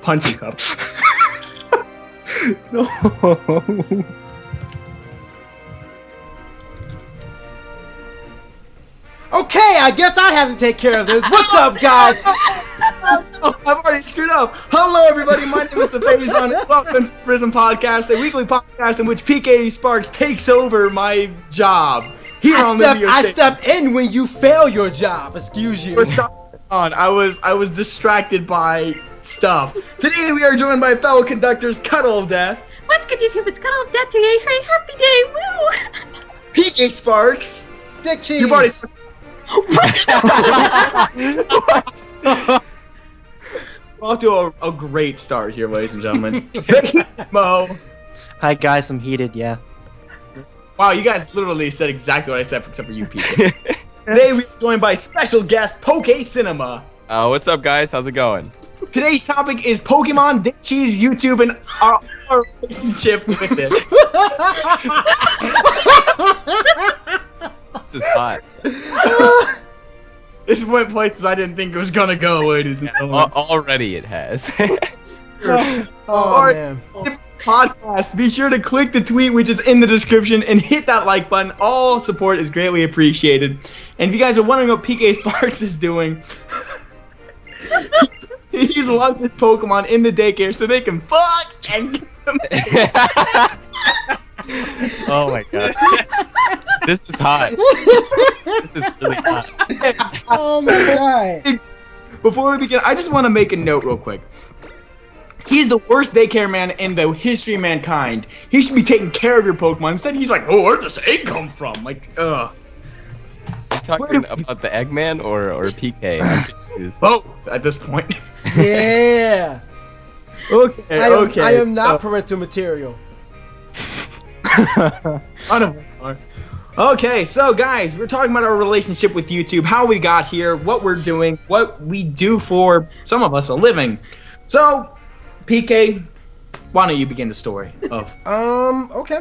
punching cup. No. Okay, I guess I have to take care of this. What's up, guys? Oh, I've already screwed up. Hello, everybody. My name is Sephazon. Welcome to Prism Podcast, a weekly podcast in which PKSparkxx takes over my job. Here on I step in when you fail your job. Excuse you. I was distracted by stuff. Today we are joined by fellow conductors CuddleofDeath. What's good, YouTube? It's CuddleofDeath today. Hooray, happy day, woo! PKSparkxx. Dick cheese. You've already... We're off to a great start here, ladies and gentlemen. TheHeatedMo. Hi guys, I'm heated, yeah. Wow, you guys literally said exactly what I said, except for you people. Today we're joined by special guest PokeCinema. What's up, guys? How's it going? Today's topic is Pokemon, Dick Cheese, YouTube, and our relationship with it. This is hot. This went places I didn't think it was gonna go, ladies and gentlemen. Already it has. Man. Podcast. Be sure to click the tweet which is in the description and hit that like button. All support is greatly appreciated. And if you guys are wondering what PKSparkxx is doing, he's locked his Pokemon in the daycare so they can fuck and get them. Oh my god. This is hot. This is really hot. Oh my god. Before we begin, I just want to make a note real quick. He's the worst daycare man in the history of mankind. He should be taking care of your Pokemon. Instead, he's like, oh, where'd this egg come from? Like, ugh. You talking about the Eggman or PK? I'm confused. Both at this point. Yeah. Okay, I am not parental material. Okay, so guys, we're talking about our relationship with YouTube, how we got here, what we're doing, what we do for, some of us, a living. So, PK, why don't you begin the story of... Okay.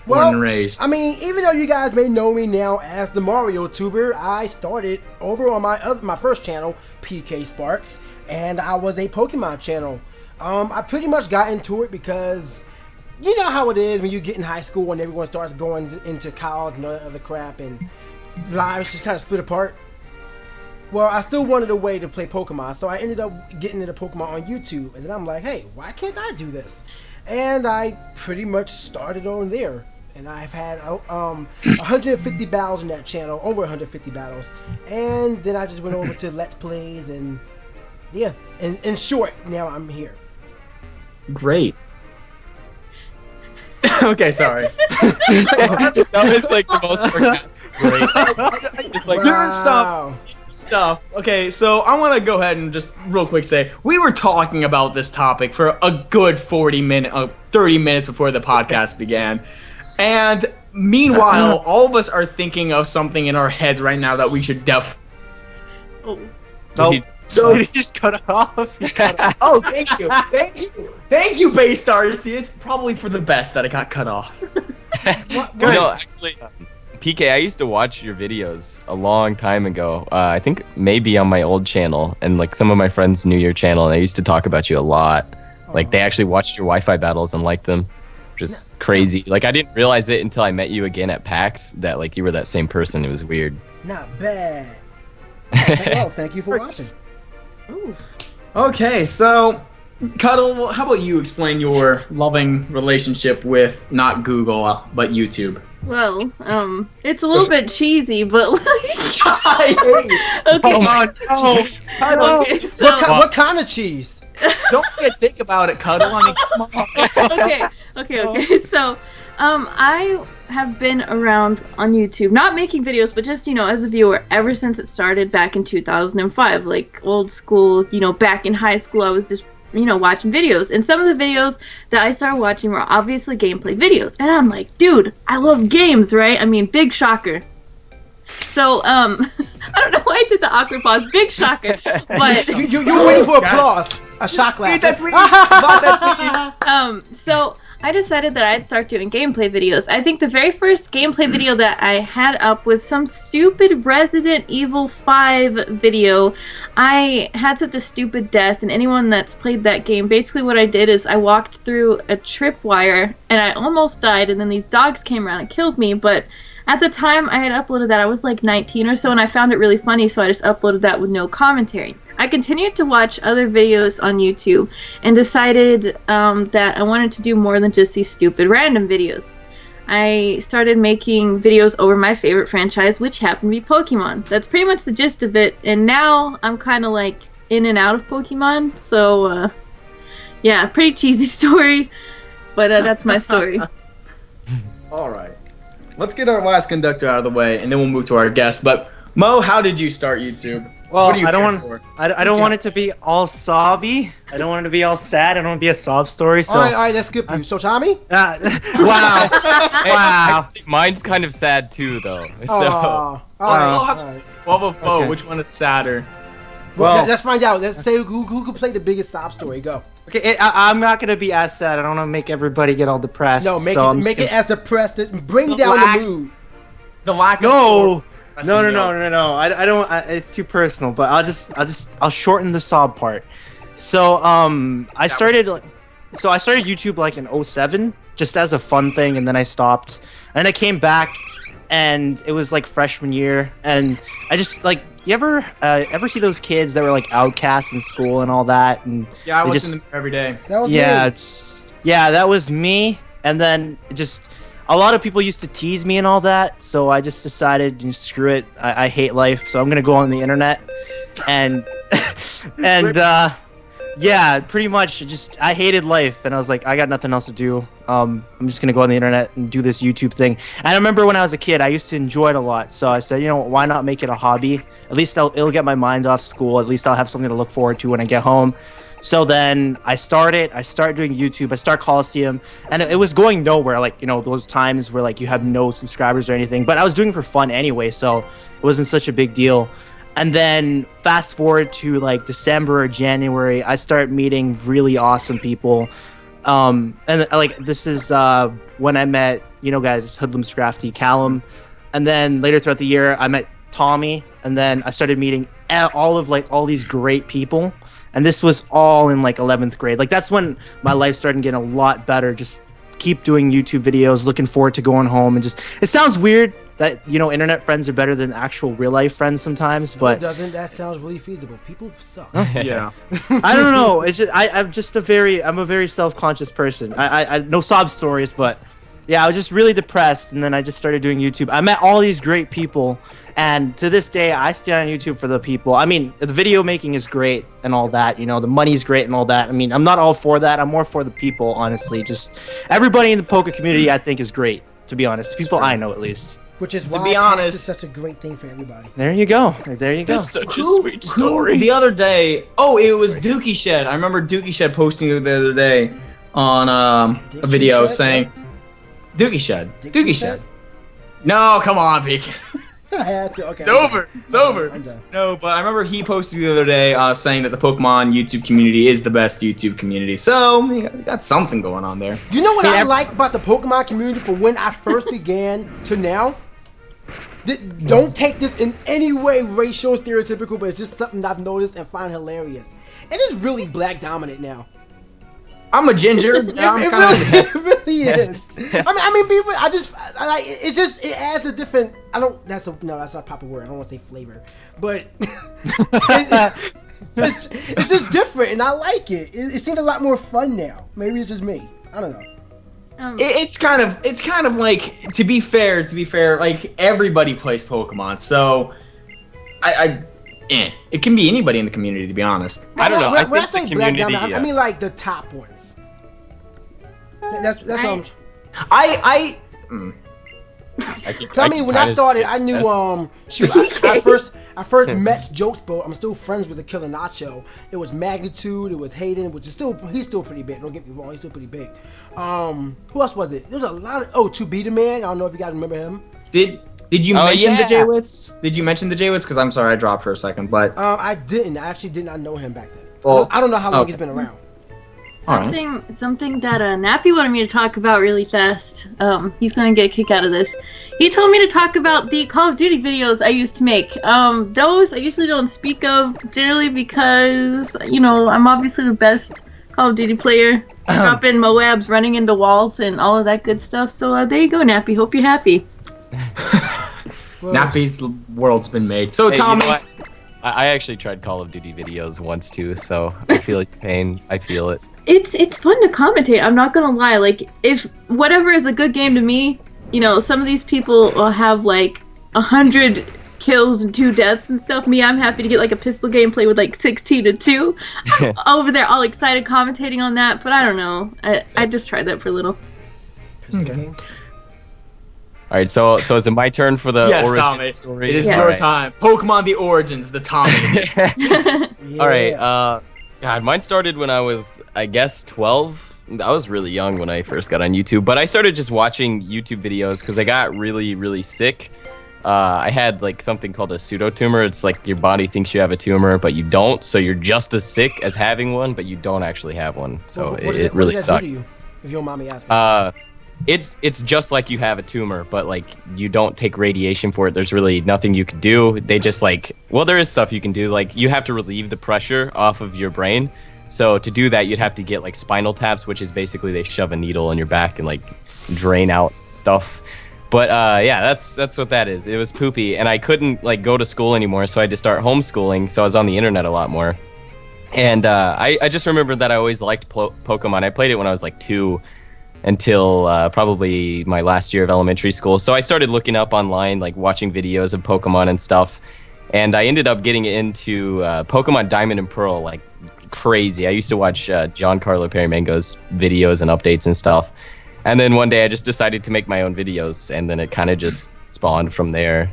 Born and raised. I mean, even though you guys may know me now as the Mario Tuber, I started over on my first channel, PKSparkxx, and I was a Pokemon channel. I pretty much got into it because you know how it is when you get in high school and everyone starts going into college and all that other crap, and lives just kind of split apart. Well, I still wanted a way to play Pokemon, so I ended up getting into Pokemon on YouTube, and then I'm like, hey, why can't I do this? And I pretty much started on there. And I've had 150 battles in that channel, over 150 battles. And then I just went over to Let's Plays, and yeah, in short, now I'm here. Great. Okay, sorry. That was like the most great. It's like stuff. Okay, so I want to go ahead and just real quick say we were talking about this topic for a good 30 minutes before the podcast began. And meanwhile, all of us are thinking of something in our heads right now that we should So he just cut off. Oh, thank you, Baystars. See, it's probably for the best that it got cut off. No, actually, PK, I used to watch your videos a long time ago. I think maybe on my old channel, and like some of my friends knew your channel, and they used to talk about you a lot. Like they actually watched your Wi-Fi battles and liked them. Just crazy. Like I didn't realize it until I met you again at PAX that like you were that same person. It was weird. Not bad. Well, thank you for watching. Ooh. Okay, so Cuddle, how about you explain your loving relationship with not Google but YouTube? Well, it's a little bit cheesy, but like... I hate it. Oh, Okay, so... what kind of cheese? Don't be a dick about it, Cuddle. I mean, come on. Okay. So, I have been around on YouTube, not making videos, but just, as a viewer ever since it started back in 2005, like old school, back in high school, I was just, watching videos. And some of the videos that I started watching were obviously gameplay videos. And I'm like, dude, I love games, right? I mean, big shocker. So, I don't know why I did the awkward pause. Big shocker. But you were waiting for applause. A shock laugh. Read that tweet. So I decided that I'd start doing gameplay videos. I think the very first gameplay video that I had up was some stupid Resident Evil 5 video. I had such a stupid death, and anyone that's played that game, basically what I did is I walked through a tripwire, and I almost died, and then these dogs came around and killed me, but at the time I had uploaded that, I was like 19 or so, and I found it really funny, so I just uploaded that with no commentary. I continued to watch other videos on YouTube and decided that I wanted to do more than just these stupid random videos. I started making videos over my favorite franchise, which happened to be Pokemon. That's pretty much the gist of it, and now I'm kind of like in and out of Pokemon, so yeah, pretty cheesy story, but that's my story. Alright. Let's get our last conductor out of the way, and then we'll move to our guest. But, Mo, how did you start YouTube? Well, What are you I don't here want. for? I don't want it to be all sobby. I don't want it to be all sad. I don't want it to be a sob story. So. All right, let's skip you. So, Tommy? Wow. Hey, Wow. actually, mine's kind of sad too, though. So All right. Well, All right. Well, Mo, Okay. which one is sadder? Well, Well- let's find out. Let's say who can play the biggest sob story. Go. Okay, I'm not gonna be as sad. I don't want to make everybody get all depressed. No, make so it I'm make just it as depressed. Bring The down lack- the mood. The lack of No, story. no. I don't. It's too personal. But I'll shorten the sob part. So I started YouTube like in 07, just as a fun thing, and then I stopped, and I came back, and it was like freshman year, and I just like. You ever see those kids that were like outcasts in school and all that, and Yeah, I they watch just- them every day. That was yeah, me. yeah, that was me. And then just a lot of people used to tease me and all that, so I just decided, screw it. I hate life, so I'm gonna go on the internet, and yeah, pretty much just I hated life, and I was like, I got nothing else to do. I'm just gonna go on the internet and do this YouTube thing. And I remember when I was a kid, I used to enjoy it a lot, so I said, why not make it a hobby? At least it'll get my mind off school. At least I'll have something to look forward to when I get home. So then I started doing YouTube. I start Coliseum, and it was going nowhere. Like, those times where like you have no subscribers or anything. But I was doing it for fun anyway, so it wasn't such a big deal. And then fast forward to like December or January, I start meeting really awesome people. And like this is when I met, guys, Hoodlums Crafty, Callum. And then later throughout the year, I met Tommy. And then I started meeting all these great people. And this was all in like 11th grade. Like that's when my life started getting a lot better. Just keep doing YouTube videos, looking forward to going home, and just it sounds weird that internet friends are better than actual real life friends sometimes, but It doesn't. That sounds really feasible. People suck. Yeah. I don't know. It's just I'm a very self-conscious person. I no sob stories, but yeah, I was just really depressed, and then I just started doing YouTube. I met all these great people, and to this day, I stay on YouTube for the people. I mean, the video making is great and all that. The money's great and all that. I mean, I'm not all for that. I'm more for the people, honestly. Just everybody in the poker community, I think, is great. To be honest, people I know at least. Which is To why be PAX honest- is such a great thing for everybody. There you go. There you go. such a Who- sweet who story. the other day? Oh, it was Dookie Shed. I remember Dookie Shed posting it the other day on a Dixie video Shed? saying Dookie Shed. Dixie Dookie Shed? Shed. No, come on, Beak. I had to. Okay. It's over. It's over. I'm done. No, but I remember he posted the other day saying that the Pokemon YouTube community is the best YouTube community. So we got something going on there. You know what See, I like about the Pokemon community from when I first began to now? Don't take this in any way racial, stereotypical, but it's just something I've noticed and find hilarious. It is really black dominant now. I'm a ginger. It, I'm it kind really, of. it really is. I mean, people. It adds a different. That's not a proper word. I don't want to say flavor, but it's just different, and I like it. It seems a lot more fun now. Maybe it's just me. I don't know. It's kind of like, to be fair, like everybody plays Pokemon, so it can be anybody in the community, to be honest. I don't know. I When I think say the black community. dominant, I mean like the top ones. That's what I'm. I Cause I mean, when I started, I knew shoot, I first met Jokes, but I'm still friends with the Killer Nacho. It was Magnitude, it was Hayden, which is he's still pretty big. Don't get me wrong, he's still pretty big. Who else was it? There's a lot of To Be the Man. I don't know if you guys remember him. Did you Oh, mention yeah. the Jaywits? Did you mention the Jaywits? Because I'm sorry, I dropped for a second, but I didn't. I actually did not know him back then. Well, I don't know how long okay. he's been around. Something that Nappy wanted me to talk about really fast. He's going to get a kick out of this. He told me to talk about the Call of Duty videos I used to make. Those I usually don't speak of, generally because, I'm obviously the best Call of Duty player. Dropping Moabs, running into walls, and all of that good stuff. So there you go, Nappy. Hope you're happy. Nappy's world's been made. So, Hey, Tommy... you know what? I actually tried Call of Duty videos once too, so I feel your pain. I feel it. It's fun to commentate. I'm not gonna lie. Like, if whatever is a good game to me, some of these people will have like 100 kills and 2 deaths and stuff. Me, I'm happy to get like a pistol gameplay with like 16-2. I'm over there all excited commentating on that, but I don't know. I just tried that for a little. Pistol game. All right, so is it my turn for the origin Tommy. story? It is Yes. your time. Pokemon the Origins, the Tommy. Yeah. All right, God, mine started when I was, I guess, 12. I was really young when I first got on YouTube, but I started just watching YouTube videos because I got really, really sick. I had like something called a pseudotumor. It's like your body thinks you have a tumor, but you don't. So you're just as sick as having one, but you don't actually have one. So What it does really that sucked. do to you, if you don't mind me asking? It's just like you have a tumor, but like you don't take radiation for it. There's really nothing you can do. They just there is stuff you can do. Like you have to relieve the pressure off of your brain. So to do that, you'd have to get like spinal taps, which is basically they shove a needle in your back and like drain out stuff. But yeah, that's what that is. It was poopy, and I couldn't like go to school anymore, so I had to start homeschooling. So I was on the internet a lot more. And I just remember that I always liked Pokemon. I played it when I was like 2 until probably my last year of elementary school. So I started looking up online, like watching videos of Pokemon and stuff. And I ended up getting into Pokemon Diamond and Pearl like crazy. I used to watch Giancarlo Perimango's videos and updates and stuff. And then one day I just decided to make my own videos, and then it kind of just spawned from there.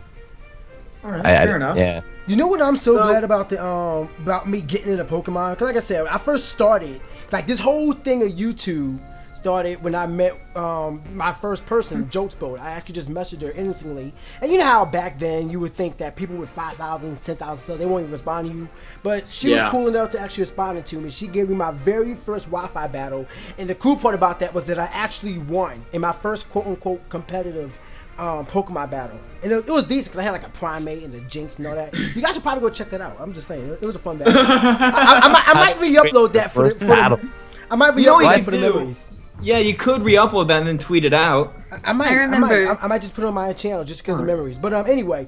All right, fair enough. Yeah. You know what I'm so glad about about me getting into Pokemon? Because like I said, I first started, like this whole thing of YouTube started when I met my first person, Jotesboat. I actually just messaged her innocently. And you know how back then you would think that people with 5,000, 10,000 subs, they won't even respond to you. But she was cool enough to actually respond to me. She gave me my very first Wi-Fi battle. And the cool part about that was that I actually won in my first quote-unquote competitive Pokemon battle. And it was decent because I had like a Primate and a Jinx and all that. You guys should probably go check that out. I'm just saying. It was a fun battle. I might re-upload that for the memories. Yeah, you could re-upload that and then tweet it out. I might just put it on my channel just because of memories. But anyway,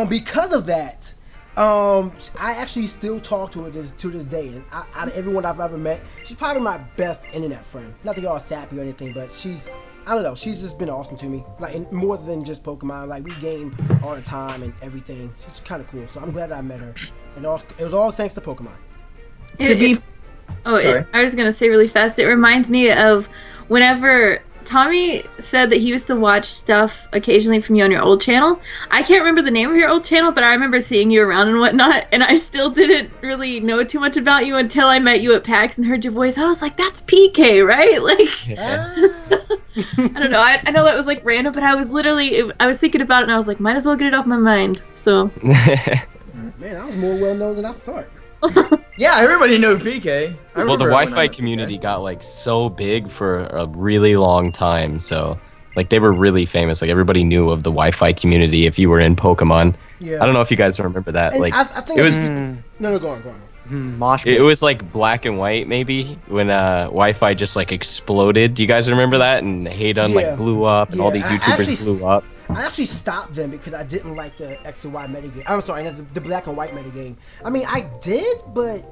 because of that, I actually still talk to her to this day. And out of everyone I've ever met, she's probably my best internet friend. Not to get all sappy or anything, but I don't know, she's just been awesome to me. Like more than just Pokemon. Like we game all the time and everything. She's kind of cool. So I'm glad I met her. And it was all thanks to Pokemon. I was gonna say really fast. It reminds me of whenever Tommy said that he used to watch stuff occasionally from you on your old channel. I can't remember the name of your old channel, but I remember seeing you around and whatnot, and I still didn't really know too much about you until I met you at PAX and heard your voice. I was like, that's PK, right? Like, I don't know. I know that was like random, but I was thinking about it and I was like, might as well get it off my mind. So. Man, I was more well known than I thought. Yeah, everybody knew PK. Well, the Wi-Fi community got like so big for a really long time, so like they were really famous. Like everybody knew of the Wi-Fi community if you were in Pokemon. Yeah. I don't know if you guys remember that. And like I think it was. No, go on. It was like black and white maybe when Wi-Fi just like exploded. Do you guys remember that? And Hayden like blew up, and all these YouTubers blew up. I actually stopped them because I didn't like the X and Y metagame. I'm sorry, not the black and white metagame. I mean, I did, but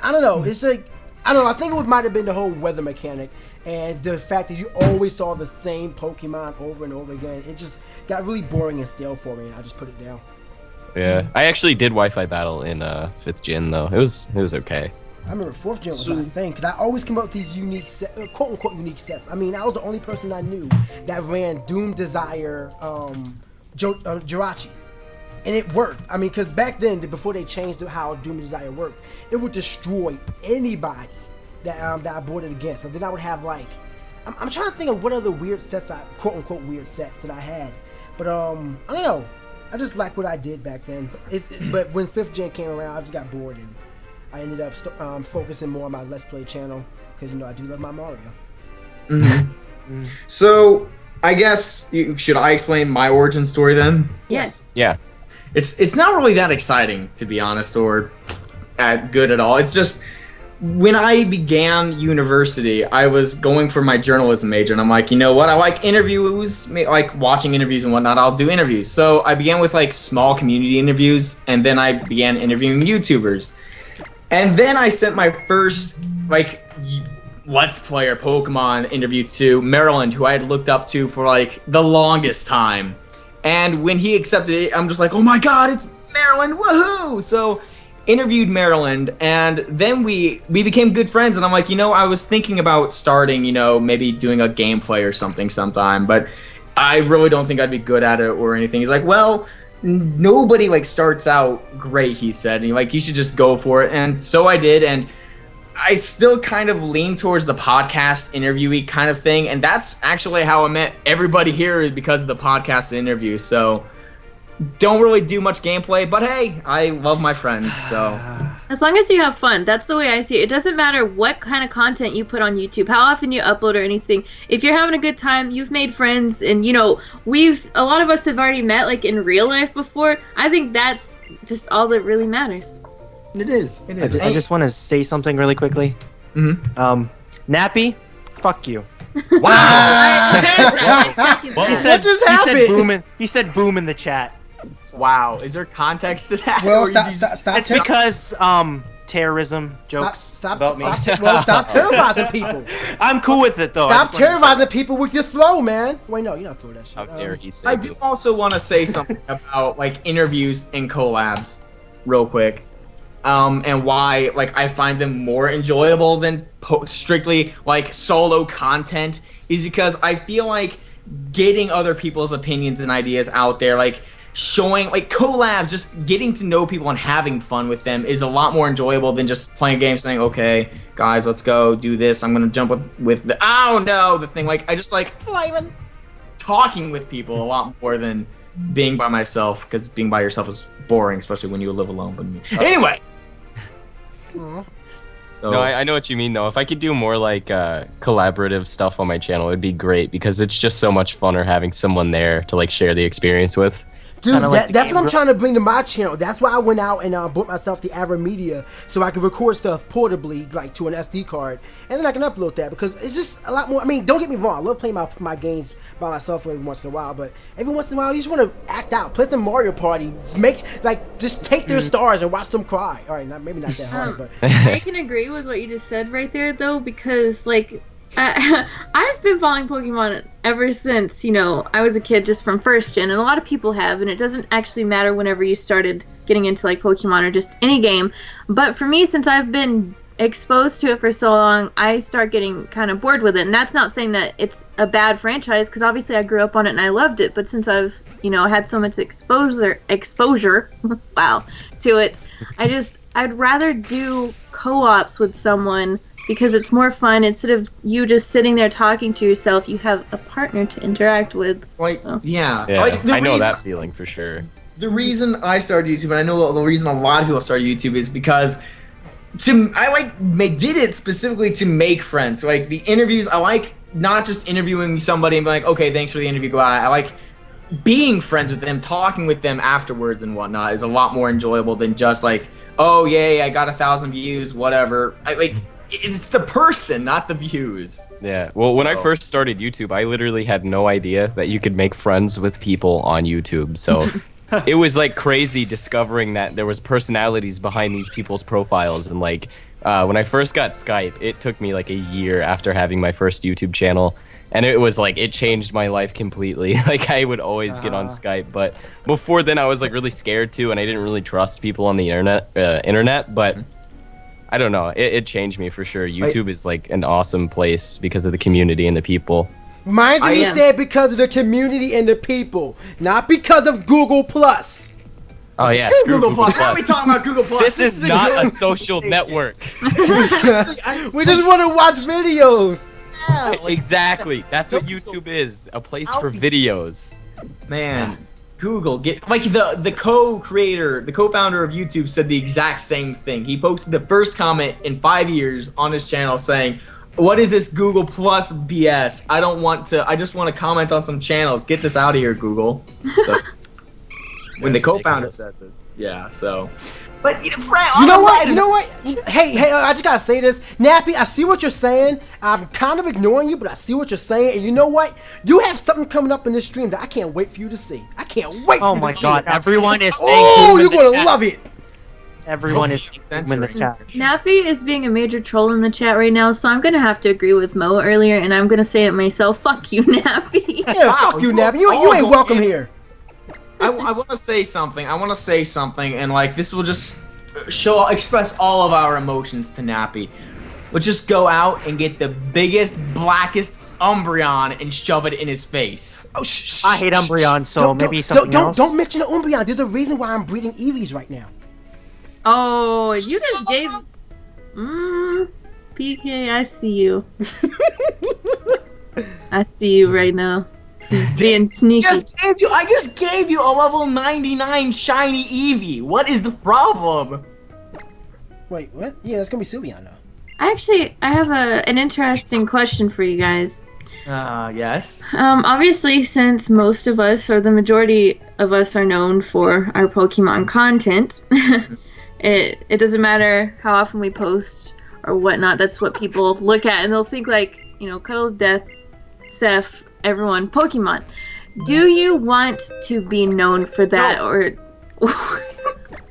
I don't know. It's like, I don't know. I think it might have been the whole weather mechanic and the fact that you always saw the same Pokemon over and over again. It just got really boring and stale for me, and I just put it down. Yeah, I actually did Wi-Fi battle in 5th gen though. It was okay. I remember 4th gen was my thing because I always come up with these unique quote-unquote unique sets. I mean, I was the only person I knew that ran Doom Desire Jirachi. And it worked. I mean, because back then, before they changed how Doom Desire worked, it would destroy anybody that I boarded against. So then I would have like, I'm trying to think of what other weird sets quote-unquote weird sets that I had. But I don't know. I just like what I did back then. But when 5th gen came around, I just got bored and I ended up focusing more on my Let's Play channel because I do love my Mario. Mm-hmm. So I guess should I explain my origin story then? Yes. Yeah. It's not really that exciting, to be honest, or good at all. It's just when I began university, I was going for my journalism major, and I'm like, you know what? I like interviews, like watching interviews and whatnot. I'll do interviews. So I began with like small community interviews, and then I began interviewing YouTubers. And then I sent my first like Let's Player Pokemon interview to Maryland, who I had looked up to for like the longest time. And when he accepted it, I'm just like, oh my god, it's Maryland, woohoo! So interviewed Maryland, and then we became good friends, and I'm like, I was thinking about starting, maybe doing a gameplay or something sometime, but I really don't think I'd be good at it or anything. He's like, well, nobody like starts out great, he said, and you should just go for it. And so I did, and I still kind of lean towards the podcast interviewee kind of thing, and that's actually how I met everybody here, because of the podcast interview. So don't really do much gameplay, but hey, I love my friends, so. As long as you have fun, that's the way I see it. It doesn't matter what kind of content you put on YouTube, how often you upload or anything. If you're having a good time, you've made friends, and a lot of us have already met like in real life before. I think that's just all that really matters. It is. I just want to say something really quickly. Mm-hmm. Nappy, fuck you. Wow. Well, he What just happened? He said boom in the chat. Wow. Is there context to that? Well, Or you stop. It's because terrorism jokes Stop about me. stop terrorizing people. I'm cool with it though. Stop terrorizing people with your throw, man. Wait, no, you're not throwing that shit. How dare he say I do also want to say something about like interviews and collabs, real quick, and why I find them more enjoyable than strictly like solo content is because I feel like getting other people's opinions and ideas out there, like showing like collabs, just getting to know people and having fun with them is a lot more enjoyable than just playing a game saying, okay guys, let's go do this, I'm gonna jump with the thing. Like I just like talking with people a lot more than being by myself, because being by yourself is boring, especially when you live alone. But anyway, Aww. No, I know what you mean though. If I could do more like collaborative stuff on my channel, it'd be great, because it's just so much funner having someone there to like share the experience with. Dude, like that's what I'm trying to bring to my channel. That's why I went out and bought myself the AverMedia so I can record stuff portably, like to an SD card, and then I can upload that, because it's just a lot more. I mean, don't get me wrong, I love playing my games by myself every once in a while, but every once in a while you just want to act out, play some Mario Party, just take their stars and watch them cry. All right, maybe not that hard, but I can agree with what you just said right there, though, because I've been following Pokemon ever since, I was a kid, just from first gen, and a lot of people have, and it doesn't actually matter whenever you started getting into like Pokemon or just any game. But for me, since I've been exposed to it for so long, I start getting kind of bored with it. And that's not saying that it's a bad franchise, because obviously I grew up on it and I loved it. But since I've, had so much exposure, wow, to it, I'd rather do co-ops with someone, because it's more fun. Instead of you just sitting there talking to yourself, you have a partner to interact with. Yeah. Like, I know that feeling for sure. The reason I started YouTube, and I know the reason a lot of people started YouTube, is because I did it specifically to make friends. Like the interviews, I like not just interviewing somebody and being like, okay, thanks for the interview, goodbye. I like being friends with them, talking with them afterwards and whatnot is a lot more enjoyable than just like, oh yay, I got 1,000 views, whatever. It's the person, not the views. Yeah. Well, when I first started YouTube, I literally had no idea that you could make friends with people on YouTube. So it was like crazy discovering that there was personalities behind these people's profiles. And like when I first got Skype, it took me like a year after having my first YouTube channel. And it was like, it changed my life completely. Like I would always get on Skype, but before then I was like really scared too, and I didn't really trust people on the internet, but I don't know, it changed me for sure. YouTube is like an awesome place because of the community and the people. Mind you, he said because of the community and the people, not because of Google Plus. Oh yeah, Google Plus. Why are we talking about Google Plus? This is not a social network. We just want to watch videos. Exactly. That's what YouTube is. A place for videos. Man, Google, get like the co-creator, the co-founder of YouTube said the exact same thing. He posted the first comment in 5 years on his channel saying, "What is this Google Plus BS? I just want to comment on some channels. Get this out of here, Google." So when the co-founder says it, yeah. So, but Fred, You know what? Hey, I just gotta say this, Nappy. I see what you're saying. I'm kind of ignoring you, but I see what you're saying. And you know what? You have something coming up in this stream that I can't wait for you to see. I can't wait for you to see. Oh my god! Everyone is saying. Oh, you're gonna love it. Everyone is in the chat. Nappy is being a major troll in the chat right now, so I'm gonna have to agree with Mo earlier, and I'm gonna say it myself. Fuck you, Nappy. Yeah, fuck you, Nappy. You ain't welcome here. I want to say something. And like this will just express all of our emotions to Nappy. We'll just go out and get the biggest, blackest Umbreon and shove it in his face. Oh, shh, I hate Umbreon, so maybe something else. Don't mention the Umbreon. There's a reason why I'm breeding Eevees right now. Oh, you just gave. PK, I see you. I see you right now. He's being sneaky. I just gave you a level 99 shiny Eevee. What is the problem? Wait, what? Yeah, it's gonna be Sylveon though. I have an interesting question for you guys. Yes. Obviously, since most of us, or the majority of us, are known for our Pokemon content, it doesn't matter how often we post or whatnot. That's what people look at, and they'll think like, CuddleofDeath, Seph, everyone, Pokemon. Do you want to be known for that, or?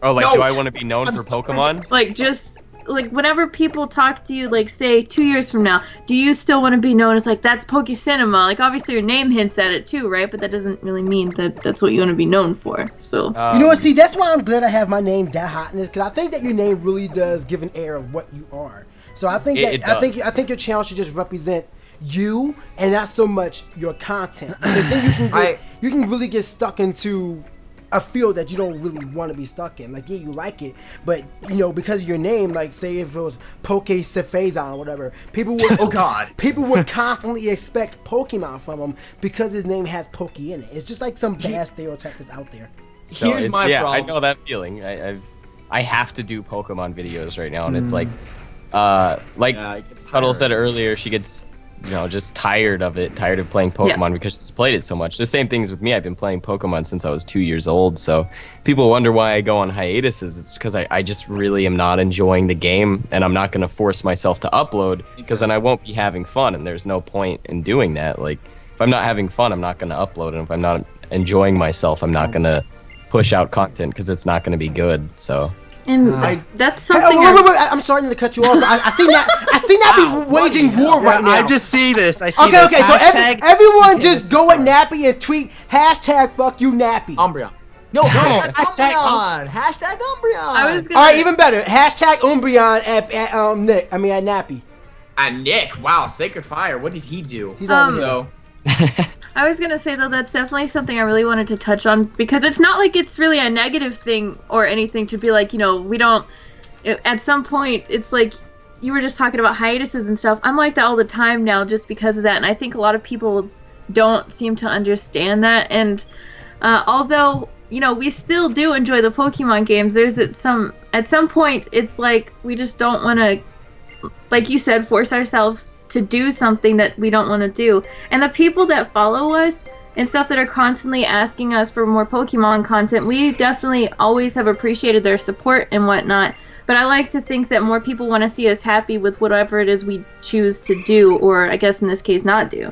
Oh, like, No. do I want to be known for Pokemon? Like, just like whenever people talk to you, like say 2 years from now, do you still want to be known as like that's PokeCinema? Like obviously your name hints at it too, right? But that doesn't really mean that that's what you want to be known for. So You know what? See, that's why I'm glad I have my name TheHeatedMo, because I think that your name really does give an air of what you are. So I think I think your channel should just represent you and not so much your content, because then you can really get stuck into a field that you don't really want to be stuck in. Like, yeah, you like it, but because of your name, like say if it was Sephazon or whatever, people would people would constantly expect Pokemon from him because his name has Poke in it. It's just like some bad stereotype that's out there. So Here's my yeah, problem. I know that feeling. I have to do Pokemon videos right now, and it's like Cuddle said earlier, she gets just tired of playing Pokemon because she's played it so much. The same things with me. I've been playing Pokemon since I was 2 years old. So people wonder why I go on hiatuses. It's because I just really am not enjoying the game, and I'm not going to force myself to upload because then I won't be having fun, and there's no point in doing that. Like, if I'm not having fun, I'm not going to upload, and if I'm not enjoying myself, I'm not going to push out content because it's not going to be good. So. and that's Hey, something. wait, I'm sorry to cut you off, but I see Nappy waging war right now. I just see this. I see Okay, this. so Hashtag- everyone just go at Nappy and tweet #fuck you Nappy. Umbreon. No, hashtag Umbreon. Hashtag Umbreon. I was gonna. All right, even better. Umbreon at Nappy. And Nick, wow, Sacred Fire. What did he do? He's on So, I was gonna say though, that's definitely something I really wanted to touch on, because it's not like it's really a negative thing or anything to be like, we don't. At some point, it's like you were just talking about hiatuses and stuff. I'm like that all the time now, just because of that, and I think a lot of people don't seem to understand that. And although we still do enjoy the Pokemon games, there's at some point it's like we just don't want to, like you said, force ourselves to do something that we don't want to do. And the people that follow us and stuff that are constantly asking us for more Pokemon content, we definitely always have appreciated their support and whatnot. But I like to think that more people want to see us happy with whatever it is we choose to do, or I guess in this case not do.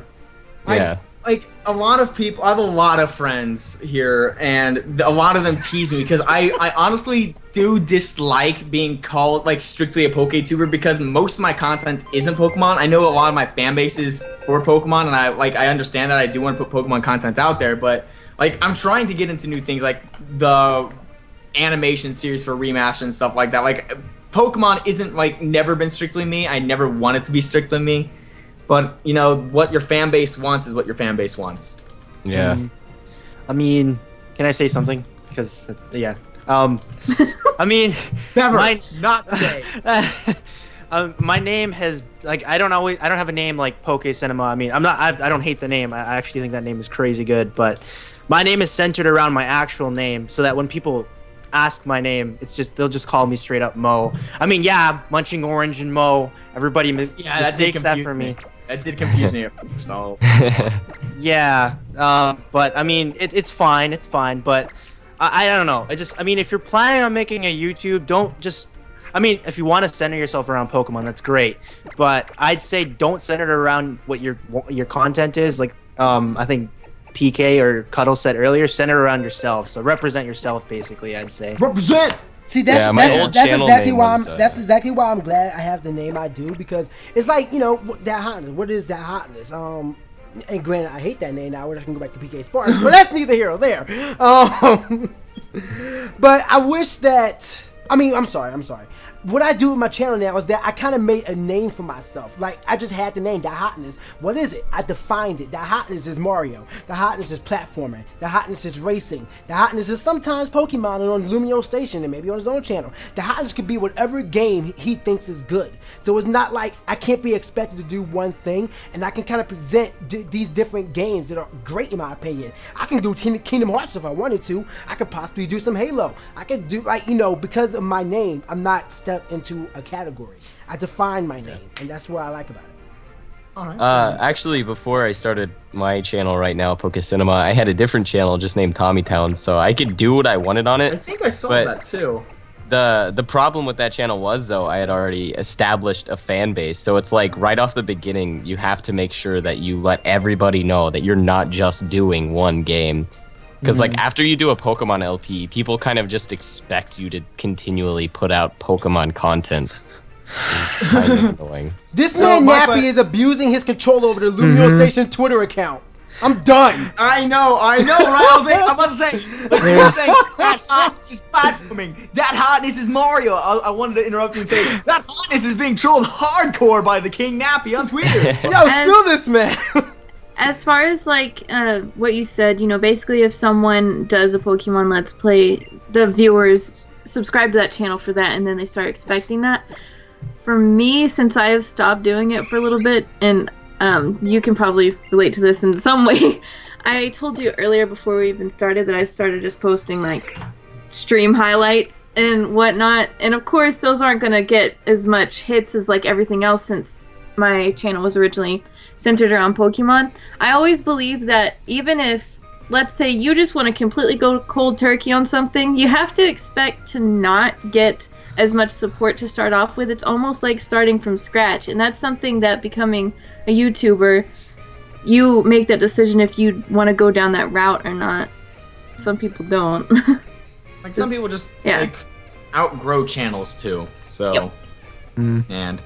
Yeah. like a lot of people, I have a lot of friends here, and a lot of them tease me because I honestly do dislike being called like strictly a PokeTuber, because most of my content isn't Pokemon. I know a lot of my fan base is for Pokemon, and I understand that I do want to put Pokemon content out there, but like I'm trying to get into new things like the animation series for remaster and stuff like that. Like Pokemon isn't like never been strictly me. I never want it to be strictly me. But, you know, what your fan base wants is what your fan base wants. Yeah. I mean, can I say something? Because, yeah. I mean, Never. Not today. My name has, like, I don't have a name like PokeCinema. I mean, I don't hate the name. I actually think that name is crazy good. But my name is centered around my actual name, so that when people ask my name, they'll just call me straight up Mo. I mean, yeah, Munching Orange and Mo. Everybody mistakes that for me. That did confuse me at first. So. Yeah, but I mean, it's fine. It's fine. But I don't know. I mean, if you're planning on making a YouTube, don't just. I mean, if you want to center yourself around Pokemon, that's great. But I'd say don't center it around what your content is. Like, I think PK or Cuddle said earlier, center around yourself. So represent yourself, basically. I'd say. Represent. See, that's exactly why I'm glad I have the name I do, because it's like, that hotness. What is that hotness? And granted, I hate that name now. We're just gonna go back to PKSparkxx, but that's neither here or there. But I wish that. I'm sorry. What I do with my channel now is that I kind of made a name for myself. Like, I just had the name, The Hotness. What is it? I defined it. The Hotness is Mario. The Hotness is platforming. The Hotness is racing. The Hotness is sometimes Pokemon and on LumioStation and maybe on his own channel. The Hotness could be whatever game he thinks is good. So it's not like I can't be expected to do one thing, and I can kind of present these different games that are great in my opinion. I can do Kingdom Hearts if I wanted to. I could possibly do some Halo. I could do, because of my name, I'm not stuck into a category. I define my name, and that's what I like about it. All right. Actually, before I started my channel right now, PokeCinema, I had a different channel just named Tommytown, so I could do what I wanted on it. I think I saw that too. The problem with that channel was, though, I had already established a fan base, so it's like right off the beginning, you have to make sure that you let everybody know that you're not just doing one game. Because, like, after you do a Pokemon LP, people kind of just expect you to continually put out Pokemon content. It's kind of annoying. This man Nappy is abusing his control over the LumioStation Twitter account. I'm done. I know, right? I'm about to say, like you were saying, that hotness is platforming. That hotness is Mario. I wanted to interrupt you and say, that hotness is being trolled hardcore by the King Nappy on Twitter. Yo, screw this man. As far as what you said, basically if someone does a Pokemon Let's Play, the viewers subscribe to that channel for that, and then they start expecting that. For me, since I have stopped doing it for a little bit, and you can probably relate to this in some way, I told you earlier before we even started that I started just posting stream highlights and whatnot, and of course those aren't gonna get as much hits as everything else since my channel was originally centered around Pokemon. I always believe that even if, let's say, you just want to completely go cold turkey on something, you have to expect to not get as much support to start off with. It's almost like starting from scratch, and that's something that becoming a YouTuber, you make that decision if you want to go down that route or not. Some people don't. Some people just outgrow channels too. So, yep.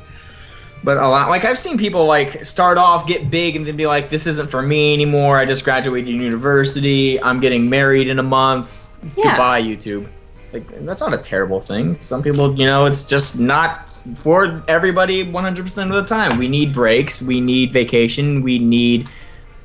But a lot, I've seen people start off, get big, and then be like, "This isn't for me anymore. I just graduated university. I'm getting married in a month. Yeah. Goodbye, YouTube." That's not a terrible thing. Some people, it's just not for everybody 100% of the time. We need breaks. We need vacation. We need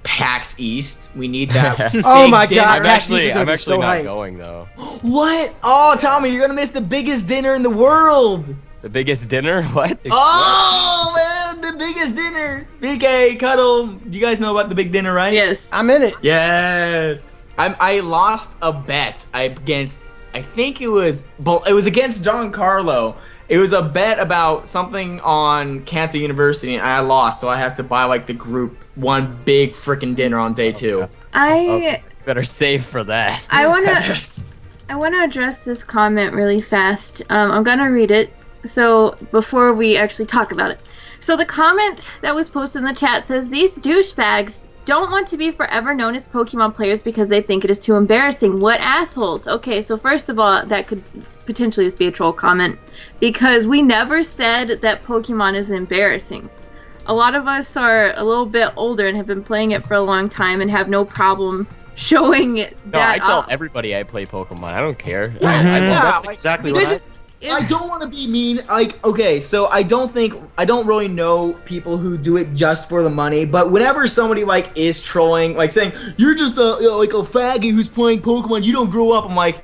PAX East. We need that. Oh my God! I'm actually not going though. What? Oh, Tommy, you're gonna miss the biggest dinner in the world. The biggest dinner? What? Oh, man, the biggest dinner. BK, Cuddle, you guys know about the big dinner, right? Yes. I'm in it. Yes. I lost a bet against, I think it was against Giancarlo. It was a bet about something on Cantor University, and I lost, so I have to buy, the group one big freaking dinner on day 2. Better save for that. I want to address this comment really fast. I'm going to read it. So before we actually talk about it. So the comment that was posted in the chat says, "These douchebags don't want to be forever known as Pokemon players because they think it is too embarrassing. What assholes." Okay, so first of all, that could potentially just be a troll comment, because we never said that Pokemon is embarrassing. A lot of us are a little bit older and have been playing it for a long time and have no problem showing that. No, I tell everybody I play Pokemon. I don't care. Yeah. That's exactly what I don't want to be mean. Okay, so I don't really know people who do it just for the money. But whenever somebody is trolling, saying you're just a a faggot who's playing Pokemon, you don't grow up. I'm like,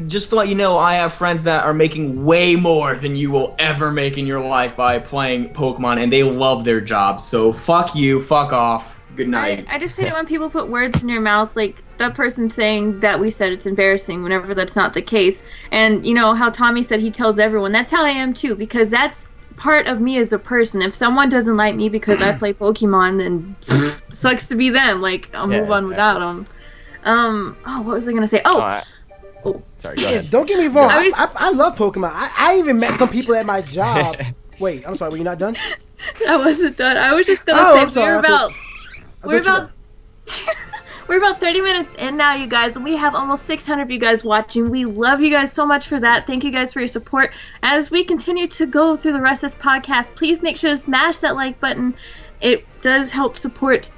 just to let you know, I have friends that are making way more than you will ever make in your life by playing Pokemon, and they love their job. So fuck you, fuck off. Good night. I just hate it when people put words in your mouth. that person saying that we said it's embarrassing whenever that's not the case. And you know how Tommy said he tells everyone. That's how I am too, because that's part of me as a person. If someone doesn't like me because I play Pokemon, then sucks to be them. Like, I'll move on without them. What was I gonna say? Sorry, go ahead. Don't get me wrong. I love Pokemon. I even met some people at my job. Wait, I'm sorry. Were you not done? I wasn't done. I was just gonna say we're about 30 minutes in now, you guys, and we have almost 600 of you guys watching. We love you guys so much for that. Thank you guys for your support. As we continue to go through the rest of this podcast, please make sure to smash that like button. It does help support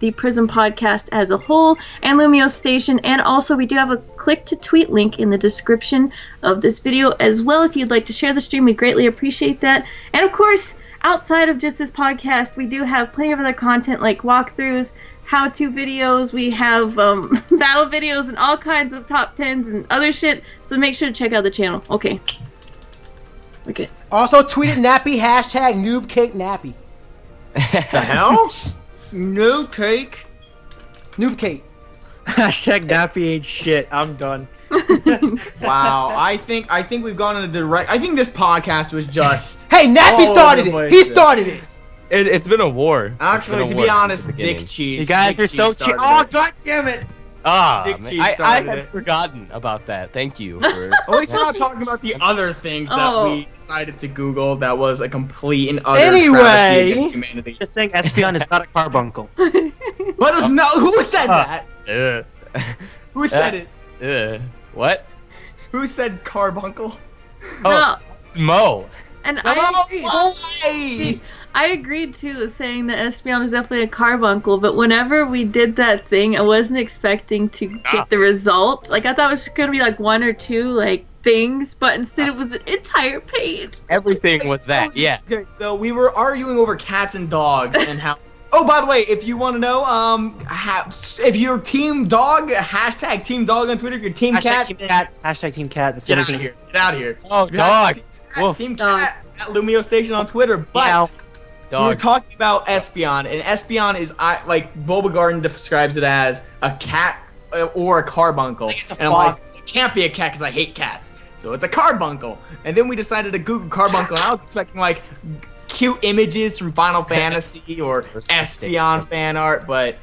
the Prism Podcast as a whole and LumioStation. And also, we do have a click to tweet link in the description of this video as well. If you'd like to share the stream, we'd greatly appreciate that. And of course, outside of just this podcast, we do have plenty of other content like walkthroughs, how-to videos, we have battle videos and all kinds of top 10s and other shit, so make sure to check out the channel. Okay. Also tweet at Nappy, hashtag NoobCakeNappy. The hell? No cake. NoobCake. Hashtag Nappy ain't shit. I'm done. Wow, I think we've gone in a direct. I think this podcast was just. Hey, Nappy started it. He started it. It's been a war. Actually, to be honest, Dick Cheese. You guys are so cheap. Oh, god damn it! Dick Cheese I had forgotten about that. Thank you. For At least we're not talking about the other things that we decided to Google that was a complete and utter Anyway. travesty against humanity. Just saying Espeon is not a carbuncle. Let us know who said that. Who said it? What? Who said Carbuncle? No. Smo. And I agreed too, saying that Espeon is definitely a carbuncle, but whenever we did that thing, I wasn't expecting to get the result. Like, I thought it was gonna be like one or two like things, but instead it was an entire page. Everything was that, yeah. Okay, so we were arguing over cats and dogs and how. Oh, by the way, if you want to know, if you're team dog, hashtag team dog on Twitter. If you're team cat, Hashtag team cat. That's get out of here. Get out of here. Oh, dog. Team cat at LumioStation on Twitter. But we were talking about Espeon, and Espeon is like Bulba Garden describes it as a cat or a carbuncle. And I'm like, it can't be a cat because I hate cats. So it's a carbuncle. And then we decided to Google carbuncle, and I was expecting like cute images from Final Fantasy or Espeon fan art, but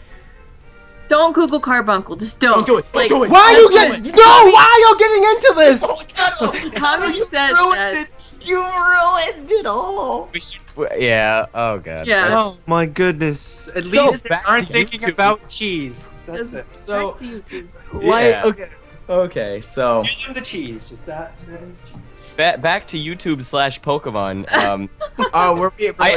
don't Google carbuncle. Just don't. Don't do it. Like, don't do it. Why are you getting into this? Tommy said that. You ruined it all. Yeah. Oh god. Yeah. Oh my goodness. At least they aren't thinking about cheese. That's it. So, back to YouTube. like, okay. So Give them the cheese. Just that. Back to YouTube/Pokemon. I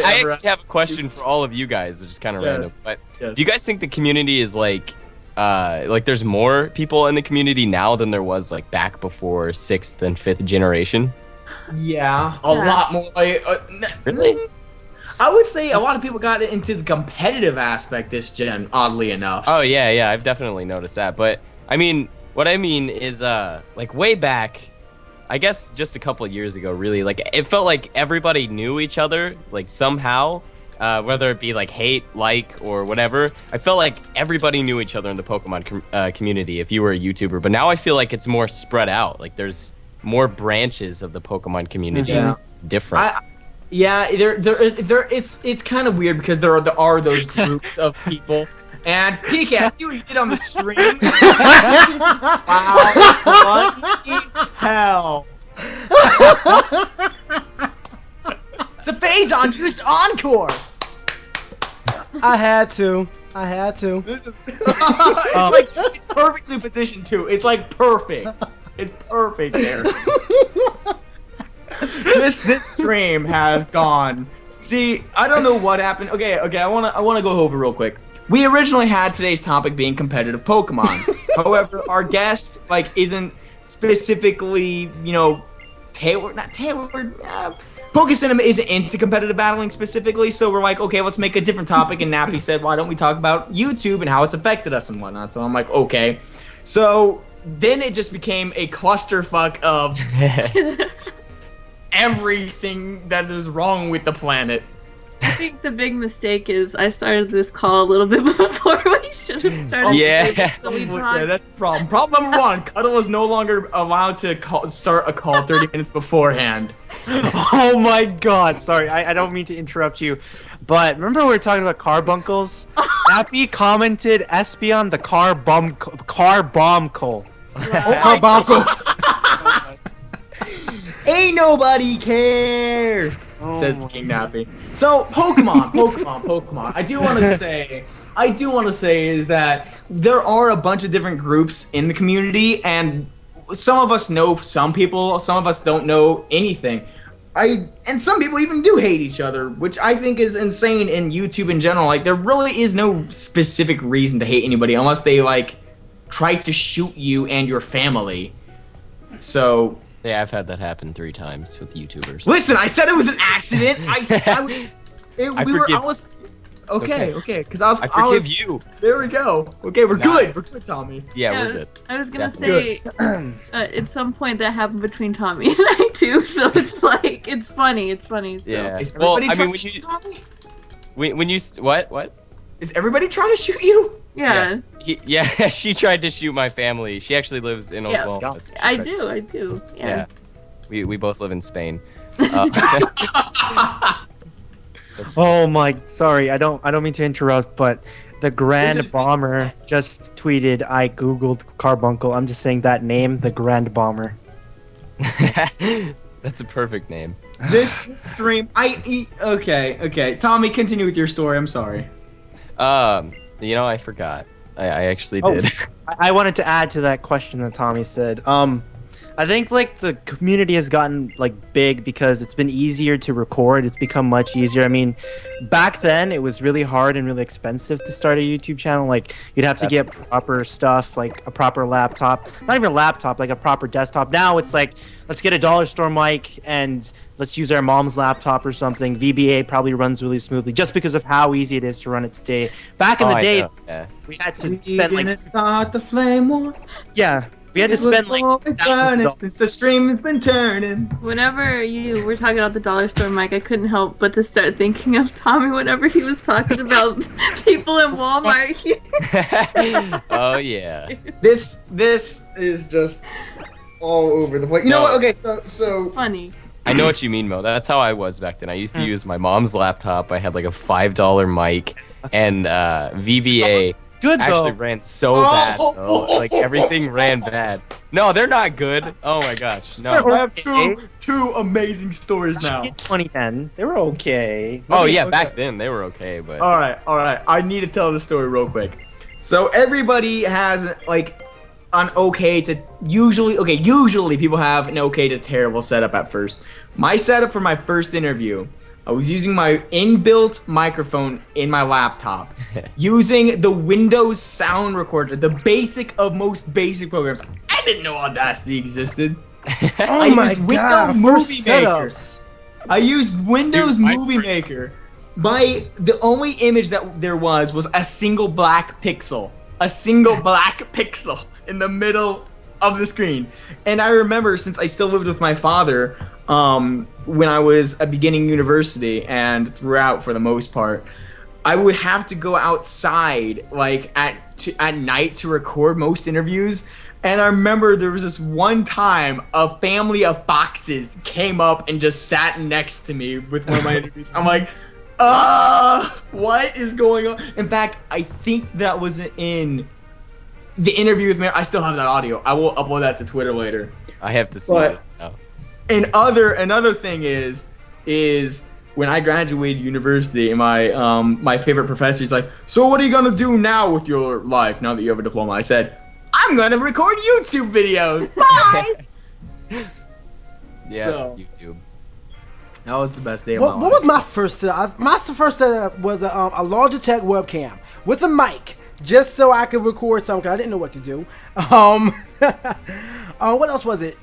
actually have a question for all of you guys, which is kind of random. But do you guys think the community is like there's more people in the community now than there was like back before 6th and 5th generation? Yeah, a lot more. Really? I would say a lot of people got into the competitive aspect this gen, oddly enough. Oh yeah, I've definitely noticed that. But I mean, what I mean is like way back, I guess just a couple of years ago, really, like it felt like everybody knew each other, like somehow, whether it be like hate, like, or whatever. I felt like everybody knew each other in the Pokemon community if you were a YouTuber. But now I feel like it's more spread out. Like there's more branches of the Pokemon community. Yeah. It's different. It's kind of weird because there are those groups of people. And PK, I see what you did on the stream. Wow, bloody hell! Sephazon used Encore. I had to. This is like it's perfectly positioned too. It's like perfect. It's perfect there. This stream has gone. See, I don't know what happened. Okay. I wanna go over real quick. We originally had today's topic being competitive Pokemon. However, our guest isn't specifically, tailored. PokeCinema isn't into competitive battling specifically, so we're like, okay, let's make a different topic. And Nappy said, why don't we talk about YouTube and how it's affected us and whatnot? So I'm like, okay. So then it just became a clusterfuck of everything that is wrong with the planet. I think the big mistake is I started this call a little bit before we We should have started. Yeah. So we Yeah, that's the problem. Problem number one: Cuddle is no longer allowed to start a call 30 minutes beforehand. Oh my God! Sorry, I don't mean to interrupt you, but remember we were talking about carbuncles? Happy commented Espion the Carbuncle. Carbuncle. Ain't nobody care, says the King Nappy. So Pokemon. I do want to say is that there are a bunch of different groups in the community, and some of us know some people, some of us don't know anything. And some people even do hate each other, which I think is insane in YouTube in general. Like, there really is no specific reason to hate anybody unless they like try to shoot you and your family. So Yeah, I've had that happen 3 times with YouTubers. listen, I said it was an accident. Okay, because I forgive you. There we go. Okay, we're good. We're good, Tommy. Yeah, we're good. I was gonna Definitely. say, at some point that happened between Tommy and I too. So it's like it's funny. So. Yeah. Is Well, everybody I trying mean, to shoot Tommy? when you what? Is everybody trying to shoot you? Yeah, Yes. She tried to shoot my family. She actually lives in Yeah. Oklahoma. so she I tried- do. Yeah. We both live in Spain. Oh my! Sorry, I don't mean to interrupt, but the Grand Bomber just tweeted. I googled Carbuncle. I'm just saying that name, the Grand Bomber. That's a perfect name. This stream, okay. Tommy, continue with your story. I'm sorry. I forgot. I actually Oh, did. I wanted to add to that question that Tommy said. I think like the community has gotten like big because it's been easier to record. It's become much easier. I mean, back then it was really hard and really expensive to start a YouTube channel. Like you'd have to get proper stuff, like a proper laptop, not even a laptop, like a proper desktop. Now it's like, let's get a dollar store mic and let's use our mom's laptop or something. VBA probably runs really smoothly just because of how easy it is to run it today. Back in the day, we had to spend like start the flame war. We had to spend like burning since the stream has been turning. Whenever you were talking about the dollar store mic, I couldn't help but to start thinking of Tommy whenever he was talking about people in Walmart. Oh yeah. This is just all over the place. You know what? Okay, so It's funny. I know what you mean, Mo. That's how I was back then. I used to use my mom's laptop. I had like a $5 mic and VBA. Good Actually though. ran so bad, though. Like everything ran bad. No, they're not good. Oh my gosh, no. I have two amazing stories now. In 2010, they were okay. Oh yeah, Okay. back then they were okay, but All right. I need to tell the story real quick. So everybody has like an okay to usually people have an okay to terrible setup at first. My setup for my first interview, I was using my inbuilt microphone in my laptop, using the Windows sound recorder, the basic of most basic programs. I didn't know Audacity existed. Oh my used god, Windows first Movie Maker. setups. I used Windows Dude, my Movie first- Maker. The only image that there was a single black pixel. A single black pixel in the middle of the screen. And I remember, since I still lived with my father, when I was beginning university and throughout for the most part, I would have to go outside like at night to record most interviews. And I remember there was this one time a family of foxes came up and just sat next to me with one of my interviews. I'm like, what is going on? In fact, I think that was in the interview with me. I still have that audio. I will upload that to Twitter later. I have to see But- this now. And another thing is when I graduated university, my favorite professor is like, so what are you gonna do now with your life now that you have a diploma? I said, I'm gonna record YouTube videos. Bye. Yeah, So- YouTube. That was the best day of What my life. was my first setup? My first setup was a Logitech webcam with a mic, just so I could record something. 'Cause I didn't know what to do. What else was it?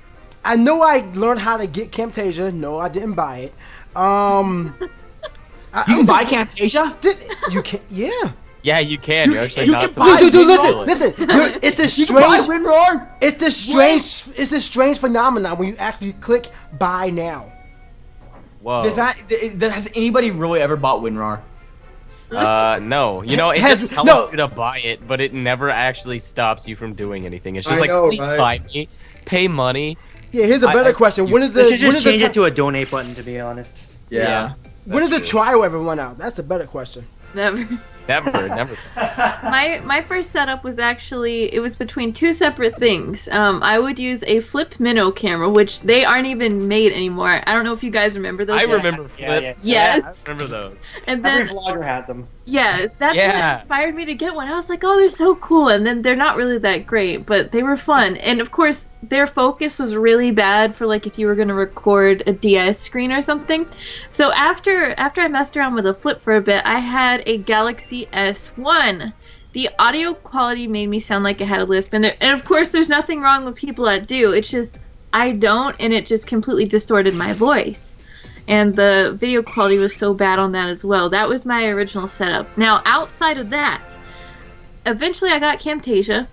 I know I learned how to get Camtasia. No, I didn't buy it. You can buy Camtasia? You can, yeah. Yeah, you can. You're actually you not can supposed Dude, to listen. do it. It's a You can buy strange. WinRAR? It's a strange phenomenon when you actually click buy now. Whoa. Has anybody really ever bought WinRAR? No. You know, it just tells you to buy it, but it never actually stops you from doing anything. It's just please buy me, pay money. Yeah, here's a better question. When is the should just change it to a donate button, to be honest. Yeah. When does the trial ever run out? That's a better question. Never. Never. My first setup was actually, it was between two separate things. I would use a flip minnow camera, which they aren't even made anymore. I don't know if you guys remember those. I remember flips. Yes. I remember those. And then Every vlogger had them. yeah, that's what inspired me to get one. I was like, oh, they're so cool. And then they're not really that great, but they were fun. And of course, their focus was really bad for like if you were going to record a DS screen or something. So after I messed around with a flip for a bit, I had a Galaxy S1. The audio quality made me sound like I had a lisp. And of course, there's nothing wrong with people that do. It's just I don't, and it just completely distorted my voice. And the video quality was so bad on that as well. That was my original setup. Now, outside of that, eventually I got Camtasia.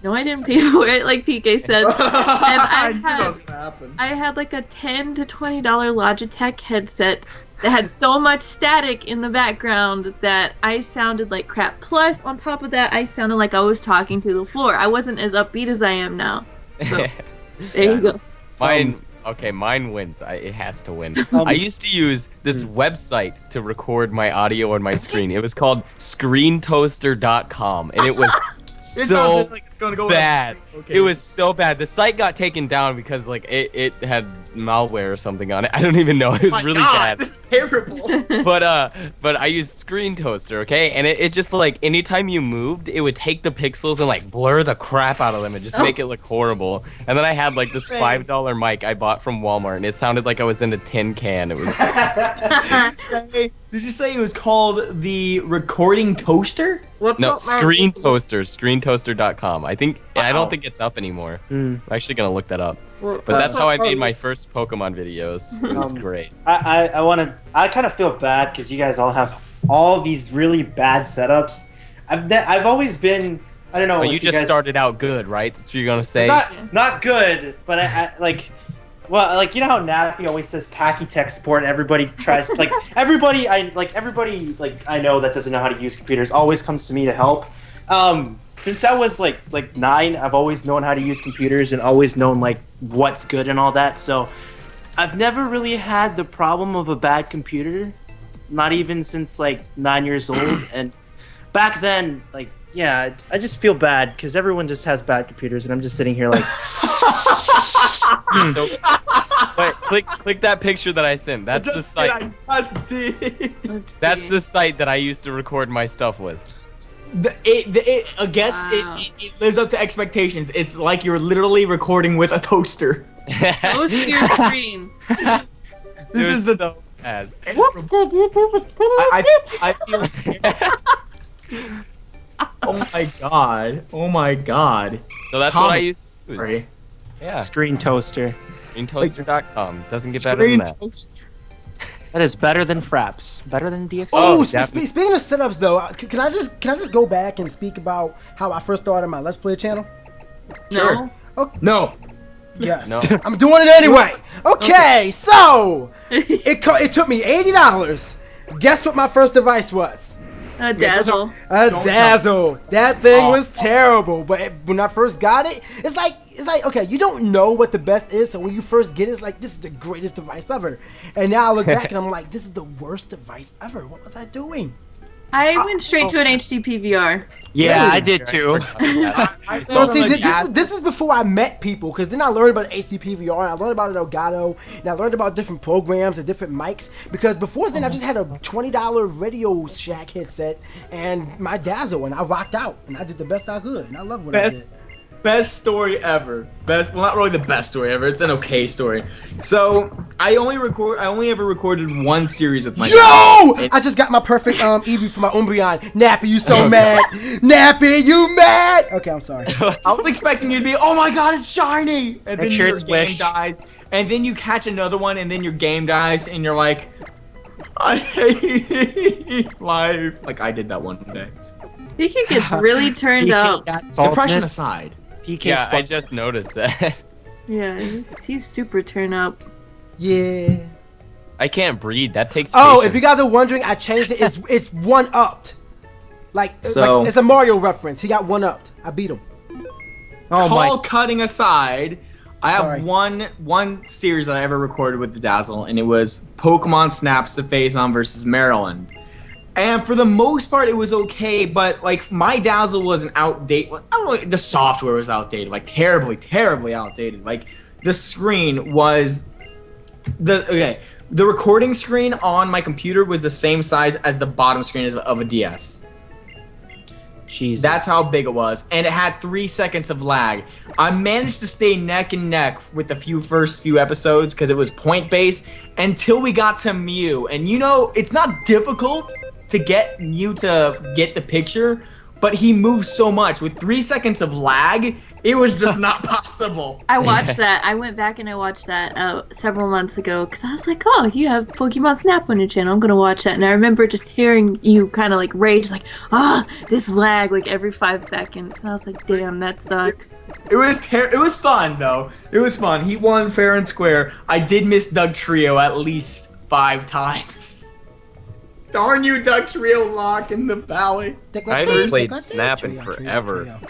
No, I didn't pay for it, like PK said. And I had like a $10 to $20 Logitech headset that had so much static in the background that I sounded like crap. Plus, on top of that, I sounded like I was talking to the floor. I wasn't as upbeat as I am now. So, there you go. Mine wins. It has to win. I used to use this website to record my audio on my screen. It was called ScreenToaster.com, and it was so bad. Okay. It was so bad. The site got taken down because like it had malware or something on it. I don't even know. It was really bad. This is terrible. But I used Screen Toaster, okay? And it just like anytime you moved, it would take the pixels and like blur the crap out of them and just make it look horrible. And then I had like this $5 mic I bought from Walmart, and it sounded like I was in a tin can. It was. Did you say it was called the Recording Toaster? No, Screen Toaster. ScreenToaster.com. I don't think it's up anymore. I'm actually gonna look that up. But that's how I made my first Pokemon videos. It was great. I kind of feel bad because you guys all have all these really bad setups. I've always been, I don't know. But you just started out good, right? That's what you're gonna say. Not good, but I like. Well, like you know how Nappy always says Packy tech support, and everybody tries like everybody I know that doesn't know how to use computers always comes to me to help. Since I was like 9, I've always known how to use computers and always known like what's good and all that. So I've never really had the problem of a bad computer, not even since like 9 years old. And back then, like yeah, I just feel bad because everyone just has bad computers, and I'm just sitting here like. So, wait, click that picture that I sent. That's the site. That's the site that I used to record my stuff with. It lives up to expectations. It's like you're literally recording with a toaster. Toast your screen. This is so bad. What's good, YouTube? It's I feel. Oh my god. So that's what I used to use. Yeah. Screen Toaster. ScreenToaster.com. Doesn't get better than that. That is better than Fraps. Better than DX. Oh, speaking of setups though, can I just go back and speak about how I first started my Let's Play channel? No. Okay. No. Yes. No. I'm doing it anyway. Okay, so it took me $80. Guess what my first device was? A Dazzle. Dazzle. That thing was terrible. But when I first got it, it's like okay, you don't know what the best is. So when you first get it, it's like this is the greatest device ever. And now I look back and I'm like, this is the worst device ever. What was I doing? I went straight to an HD PVR. Yeah, I did too. So see, this is before I met people, because then I learned about HD PVR, and I learned about Elgato, and I learned about different programs and different mics. Because before then, I just had a $20 Radio Shack headset and my Dazzle, and I rocked out, and I did the best I could, and I love what I did. Best story ever. Well, not really the best story ever. It's an okay story. So I only ever recorded one series with my. Yo! I just got my perfect Eevee for my Umbreon. Nappy, you so mad? Nappy, you mad? Okay, I'm sorry. I was expecting you to be, oh my god, it's shiny, and then your game Wish. dies, and then you catch another one, and then your game dies, and you're like, I hate life. Like I did that one day. PK gets really turned up. Depression aside. Yeah, I just noticed that. Yeah, he's super turned up. Yeah. I can't breed. That takes. Oh, patience. if you guys are wondering, I changed it. It's one upped. Like it's a Mario reference. He got one upped. I beat him. Oh Call my! cutting aside, I have Sorry. one series that I ever recorded with the Dazzle, and it was Pokemon Snap Sephazon versus Maryland. And for the most part, it was okay, but like my Dazzle was an outdated. I don't know, the software was outdated, like terribly outdated. Like the screen was the recording screen on my computer was the same size as the bottom screen of a DS. Jesus. That's how big it was, and it had 3 seconds of lag. I managed to stay neck and neck with the first few episodes because it was point-based until we got to Mew. And you know, it's not difficult to get Mew to get the picture, but he moves so much. With 3 seconds of lag, it was just not possible. I watched that. I went back and I watched that several months ago because I was like, oh, you have Pokemon Snap on your channel. I'm going to watch that. And I remember just hearing you kind of like rage, like, this lag, like every 5 seconds. And I was like, damn, that sucks. It was fun, though. It was fun. He won fair and square. I did miss Doug Trio at least 5 times. Darn you, Doug Trio lock in the valley. I haven't played Snap in forever.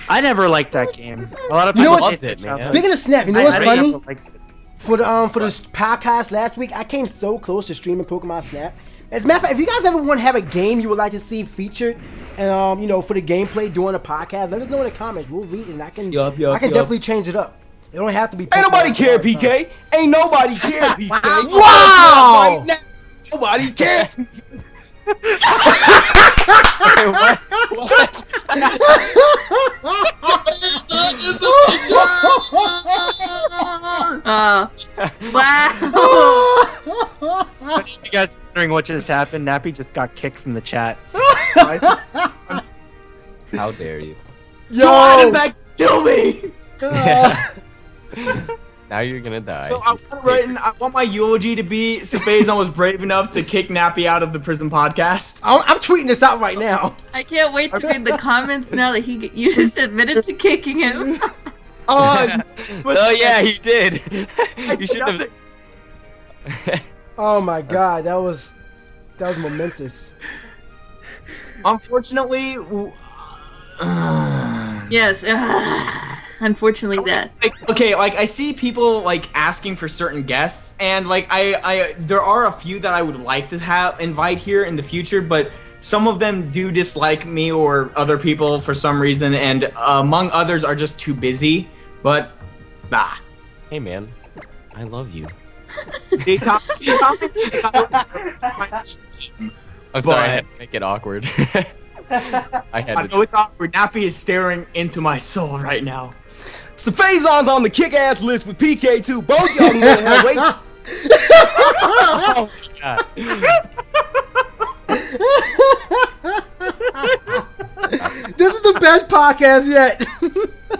I never liked that game. A lot of You know people what's- loved it, man. Speaking of Snap, you know what's I funny? never liked it. For the podcast last week, I came so close to streaming Pokemon Snap. As a matter of fact, if you guys ever want to have a game you would like to see featured, and for the gameplay during the podcast, let us know in the comments. We'll read it, and I can definitely change it up. It don't have to be. Ain't nobody Pokemon care, Snap. PK. Ain't nobody care, PK. Wow! Right now, nobody care. Wow. You guys wondering what just happened? Nappy just got kicked from the chat. How dare you? Yo! Back, kill me! Now you're gonna die. So I want my eulogy to be Sephazon was brave enough to kick Nappy out of the Prism Podcast. I'm tweeting this out right now. I can't wait to read the comments now that you just admitted to kicking him. Oh yeah, he did. You should have. Oh my god, that was momentous. Unfortunately, Yes. Unfortunately, that. I see people like asking for certain guests, and like I there are a few that I would like to invite here in the future, but some of them do dislike me or other people for some reason, and among others are just too busy. But Hey man, I love you. they talk. I'm sorry, I had to make it awkward. I had I know it's awkward. Nappy is staring into my soul right now. Sephazon's on the kick-ass list with PK too. Both y'all can go to hell. Wait. Oh This is the best podcast yet.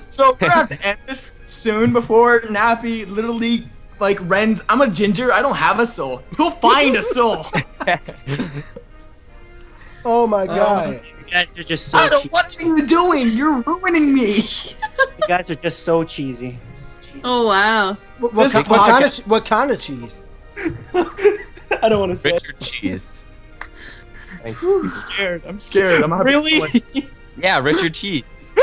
So we're gonna have to end this soon before Nappy literally like rends. I'm a ginger. I don't have a soul. He'll find a soul. Oh my god. You guys are just so I don't. cheesy. What are you doing? You're ruining me. You guys are just so cheesy. Oh wow. What kind of cheese? I don't want to say. Richard Cheese. I'm scared. I'm scared. I'm Really? Yeah, Richard Cheese.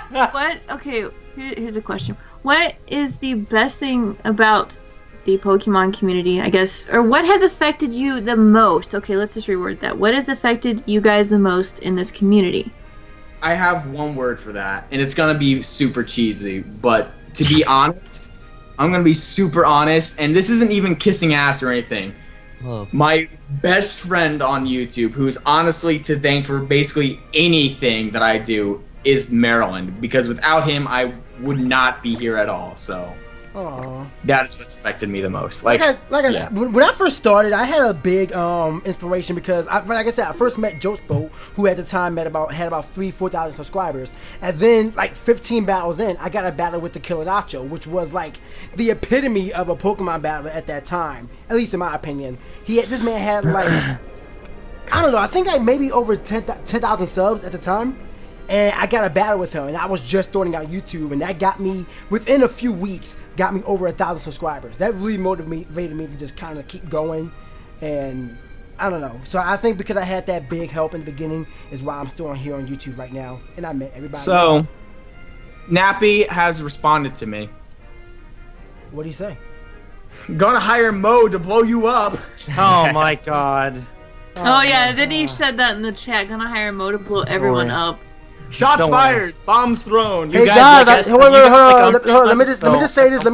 What? Okay. Here's a question. What is the best thing about the Pokemon community, I guess, or what has affected you the most? Okay, let's just reword that. What has affected you guys the most in this community? I have one word for that, and it's gonna be super cheesy. But to be honest, I'm gonna be super honest, and this isn't even kissing ass or anything. Love. My best friend on YouTube, who's honestly to thank for basically anything that I do, is Maryland, because without him, I would not be here at all. So Aww. that is what's affected me the most. Like I yeah. when I first started, I had a big inspiration because, like I said, I first met Jospo, who at the time had about 4,000 subscribers, and then like 15 battles in, I got a battle with the Killidacho, which was like the epitome of a Pokemon battle at that time, at least in my opinion. This man had like I don't know, I think like maybe over 10,000 subs at the time. and I got a battle with her, and I was just starting out YouTube, and that got me, within a few weeks, got me over 1,000 subscribers. That really motivated me to just kind of keep going, and I don't know. So I think because I had that big help in the beginning is why I'm still on here on YouTube right now, and I met everybody. So, else. Nappy has responded to me. What do you say? Gonna hire Mo to blow you up. Oh my god. Oh yeah, then he said that in the chat. Gonna hire Mo to blow everyone up. Shots Don't fired. Bombs thrown. Hey guys, hold on. Let me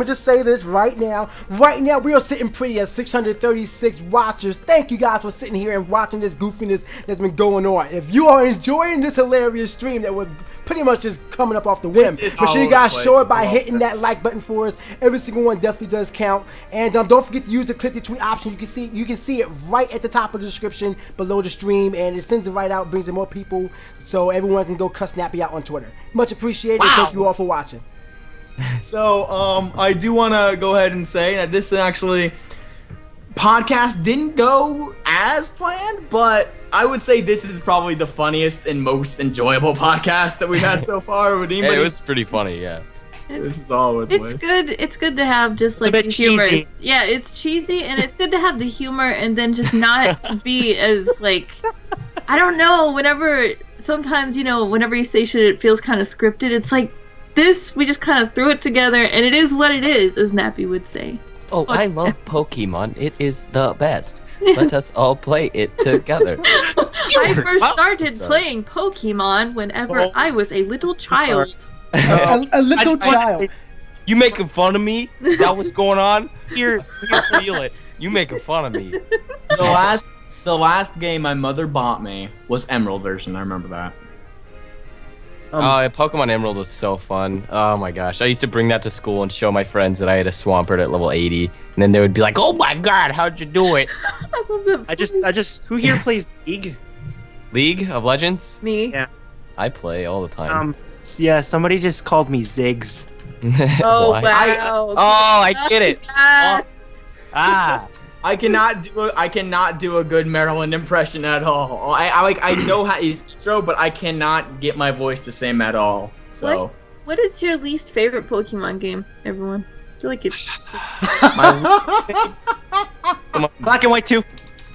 just say this right now. Right now, we are sitting pretty at 636 watchers. Thank you guys for sitting here and watching this goofiness that's been going on. If you are enjoying this hilarious stream that we're pretty much just coming up off the whim, make sure you guys show it by hitting that like button for us. Every single one definitely does count. And don't forget to use the click to tweet option. You can see it right at the top of the description below the stream, and it sends it right out, brings in more people, so everyone can go cuss Nappy out on Twitter. Much appreciated. Wow. Thank you all for watching. So, I do want to go ahead and say that this podcast didn't go as planned, but I would say this is probably the funniest and most enjoyable podcast that we've had so far. Would anybody? It was pretty funny, yeah. This is all over the place. It's good to have just like a bit the humor. cheesy. Yeah, it's cheesy, and it's good to have the humor and then just not be as like, I don't know, sometimes, whenever you say shit, it feels kind of scripted. It's like this, we just kind of threw it together, and it is what it is, as Nappy would say. Oh, I love Pokemon. It is the best. Let us all play it together. I first started playing Pokemon whenever I was a little child. A little child. You making fun of me? Is that what's going on? Here, feel it. You making fun of me. The last game my mother bought me was Emerald version. I remember that. Pokemon Emerald was so fun. Oh my gosh. I used to bring that to school and show my friends that I had a Swampert at level 80. And then they would be like, oh my god, how'd you do it? Who here plays League? League of Legends? Me. Yeah. I play all the time. Yeah, somebody just called me Ziggs. Oh, Why? wow. I get it. Yeah. I cannot do a good Maryland impression at all. I know how he's intro, but I cannot get my voice the same at all. So What is your least favorite Pokemon game, everyone? I feel like it's Black and White 2.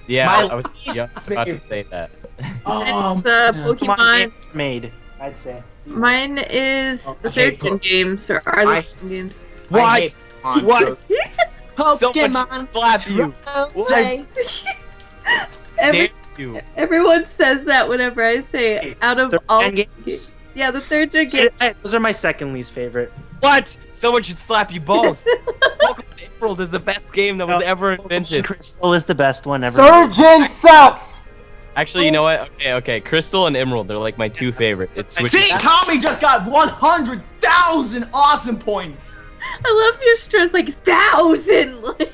Yeah, My I was just about to say that. the Pokemon. Made, I'd say. Mine is the third gen games, or are the third gen games. what? What? Pokemon slap you. say. Dare you. Everyone says that whenever I say out of Third all gen games? Yeah, the third gen games. Those are my second least favorite. What? Someone should slap you both. Pokemon Emerald is the best game that was ever invented. Crystal is the best one ever. Third gen sucks. Actually, you know what? Okay. Crystal and Emerald, they're like my two favorites. It's See, Tommy just got 100,000 awesome points. I love your stress, like 1,000. Like,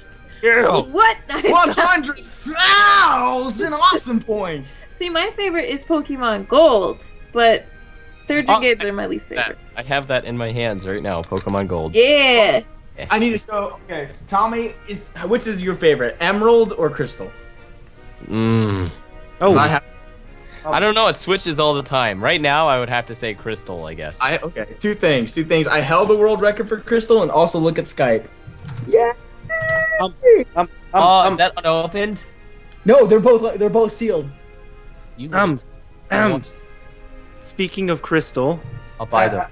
what? 100,000 awesome points. See, my favorite is Pokemon Gold, but third gen games are my least favorite. I have that in my hands right now, Pokemon Gold. Yeah. I need to show. Okay, Tommy, which is your favorite, Emerald or Crystal? Oh. I don't know. It switches all the time. Right now, I would have to say Crystal, I guess. Okay. Two things. I held the world record for Crystal, and also look at Skype. Yeah. Is that unopened? No, they're both sealed. Speaking of Crystal. I'll buy them.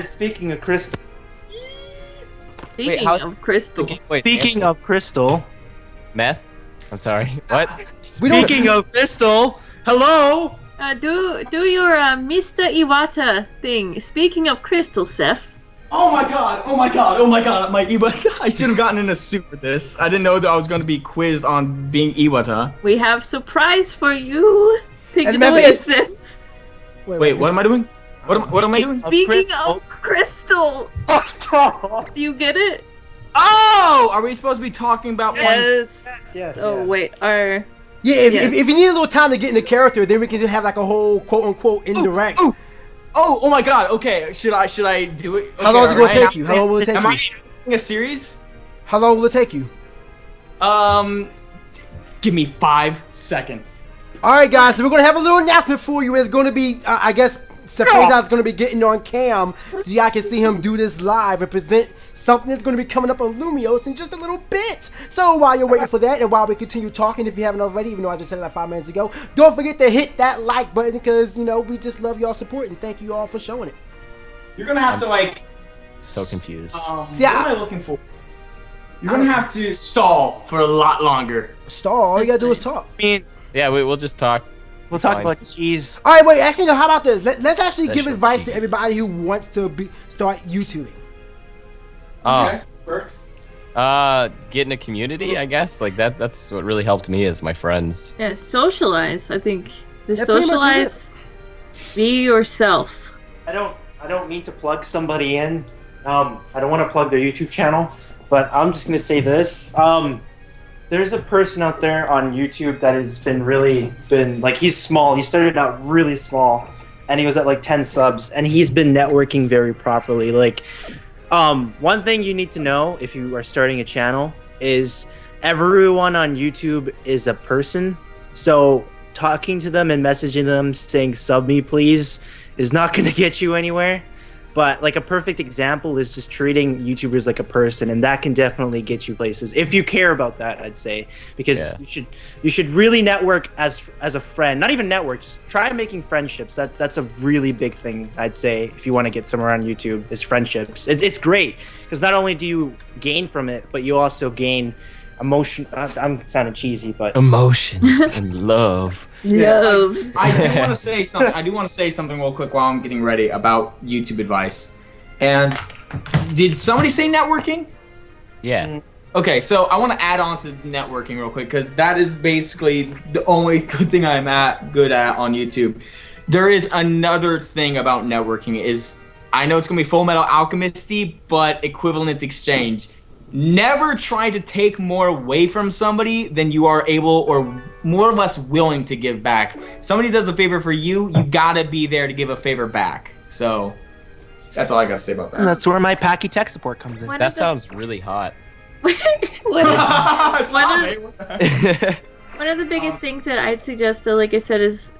Speaking of Crystal. Speaking of Crystal. Speaking of Crystal. Meth? I'm sorry. What? Speaking of Crystal. Hello. Do your Mr. Iwata thing. Speaking of Crystal, Seth. Oh my god! My Iwata. I should have gotten in a suit for this. I didn't know that I was going to be quizzed on being Iwata. We have surprise for you. Take As it a matter away, of Seth. Wait, what am I doing? What am I doing? Speaking of Crystal. Do you get it? Oh! Are we supposed to be talking about Yes. Yes, Oh yeah. wait, If you need a little time to get in the character, then we can just have like a whole quote unquote indirect. Oh my god, okay. Should I do it? How long is it gonna take you? How long will it take Am you? I doing a series? How long will it take you? Give me 5 seconds. Alright guys, so we're gonna have a little announcement for you. It's gonna be, I guess, Sephazon's going to be getting on cam so y'all can see him do this live and present something that's going to be coming up on Lumiose in just a little bit. So while you're waiting for that and while we continue talking, if you haven't already, even though I just said it like 5 minutes ago, don't forget to hit that like button because, you know, we just love y'all support and thank you all for showing it. You're going to have to, like... So confused. What am I looking for? You're going to have to stall for a lot longer. Stall? All you got to do is talk. I mean, Yeah, we'll just talk. we'll talk Fine. about cheese. All right, wait. Actually, no. How about this? Let's actually give Special advice to cheese. everybody who wants to start YouTubing. Works. Get in a community, I guess. Like that's what really helped me is my friends. Yeah, socialize. I think just That pretty much socialize. Be yourself. I don't mean to plug somebody in. I don't want to plug their YouTube channel, but I'm just gonna say this. There's a person out there on YouTube that has been like, he's small. He started out really small, and he was at like 10 subs, and he's been networking very properly. Like, one thing you need to know if you are starting a channel is everyone on YouTube is a person. So talking to them and messaging them saying "sub me please" is not going to get you anywhere. But like a perfect example is just treating YouTubers like a person, and that can definitely get you places if you care about that. I'd say because you should really network as a friend, not even network. Just try making friendships. That's a really big thing. I'd say if you want to get somewhere on YouTube is friendships. It's great because not only do you gain from it, but you also gain emotion. I'm sounding cheesy, but Emotions and love. Love. I do want to say something. I do want to say something real quick while I'm getting ready about YouTube advice. And did somebody say networking? Yeah. Okay, so I want to add on to networking real quick because that is basically the only good thing I'm good at on YouTube. There is another thing about networking is I know it's gonna be Full Metal Alchemisty, but equivalent exchange. Never try to take more away from somebody than you are able or more or less willing to give back. Somebody does a favor for you, you gotta be there to give a favor back. So that's all I gotta say about that. and that's where my Packy tech support comes in. One That of the- sounds really hot. one Tommy, what the heck? One of the biggest things that I'd suggest, though, like I said, is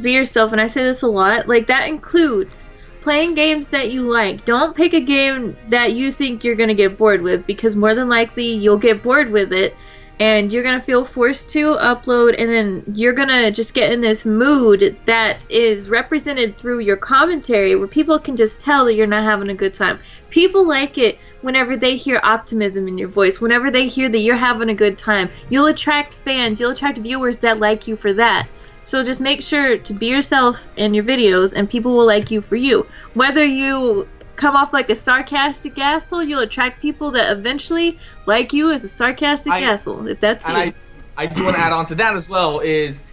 be yourself, and I say this a lot. Like that includes playing games that you like. Don't pick a game that you think you're gonna get bored with, because more than likely you'll get bored with it, and you're gonna feel forced to upload, and then you're gonna just get in this mood that is represented through your commentary, where people can just tell that you're not having a good time. People like it whenever they hear optimism in your voice, whenever they hear that you're having a good time. You'll attract fans, you'll attract viewers that like you for that. So just make sure to be yourself in your videos, and people will like you for you. Whether you come off like a sarcastic asshole, you'll attract people that eventually like you as a sarcastic asshole, if that's you. And I do want to add on to that as well is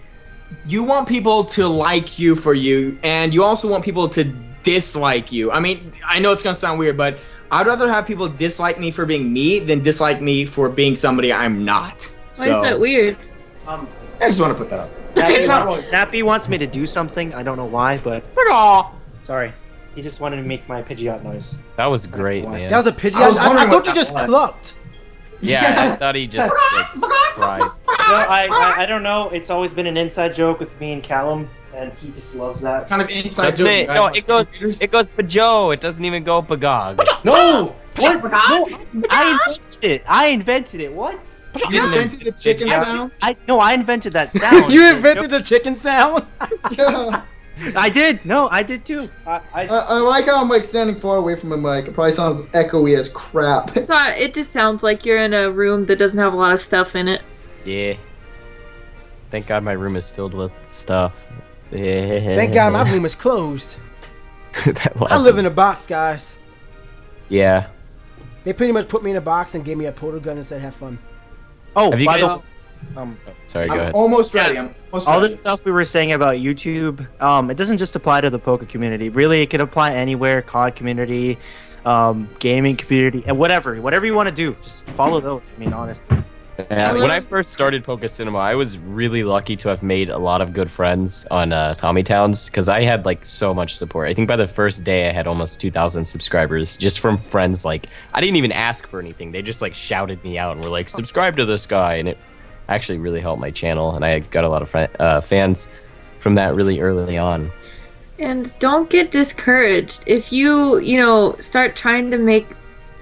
you want people to like you for you, and you also want people to dislike you. I mean, I know it's going to sound weird, but I'd rather have people dislike me for being me than dislike me for being somebody I'm not. Why is that weird? I just want to put that up. Nappy wants me to do something. I don't know why, but sorry. He just wanted to make my Pidgeot noise. That was great, man. That was a pigeon. I was I wondering thought what you that just was. clucked. Yeah, I thought he just like cried. Well, I don't know. It's always been an inside joke with me and Callum, and he just loves that. Kind of inside Doesn't joke. it? No, it goes for Joe. It doesn't even go Pagog. No! What? No! I invented it. What? You invented the chicken sound? I invented that sound. You invented the chicken sound? I did. No, I did too. I like how I'm like standing far away from the mic. It probably sounds echoey as crap. So it just sounds like you're in a room that doesn't have a lot of stuff in it. Yeah. Thank God my room is filled with stuff. Yeah. Thank God my room is closed. That I live in a box, guys. Yeah. They pretty much put me in a box and gave me a portal gun and said, have fun. Oh, Have you by the guys? Sorry, go I'm ahead. almost ready. all this stuff we were saying about YouTube, it doesn't just apply to the Poke community. Really, it could apply anywhere, COD community, gaming community, and whatever you want to do. Just follow those. I mean, honestly. Yeah, when I first started PokeCinema, I was really lucky to have made a lot of good friends on Tommy Towns because I had like so much support. I think by the first day I had almost 2,000 subscribers just from friends. Like I didn't even ask for anything; they just like shouted me out and were like, "Subscribe to this guy," and it actually really helped my channel. And I got a lot of fans from that really early on. And don't get discouraged. If you start trying to make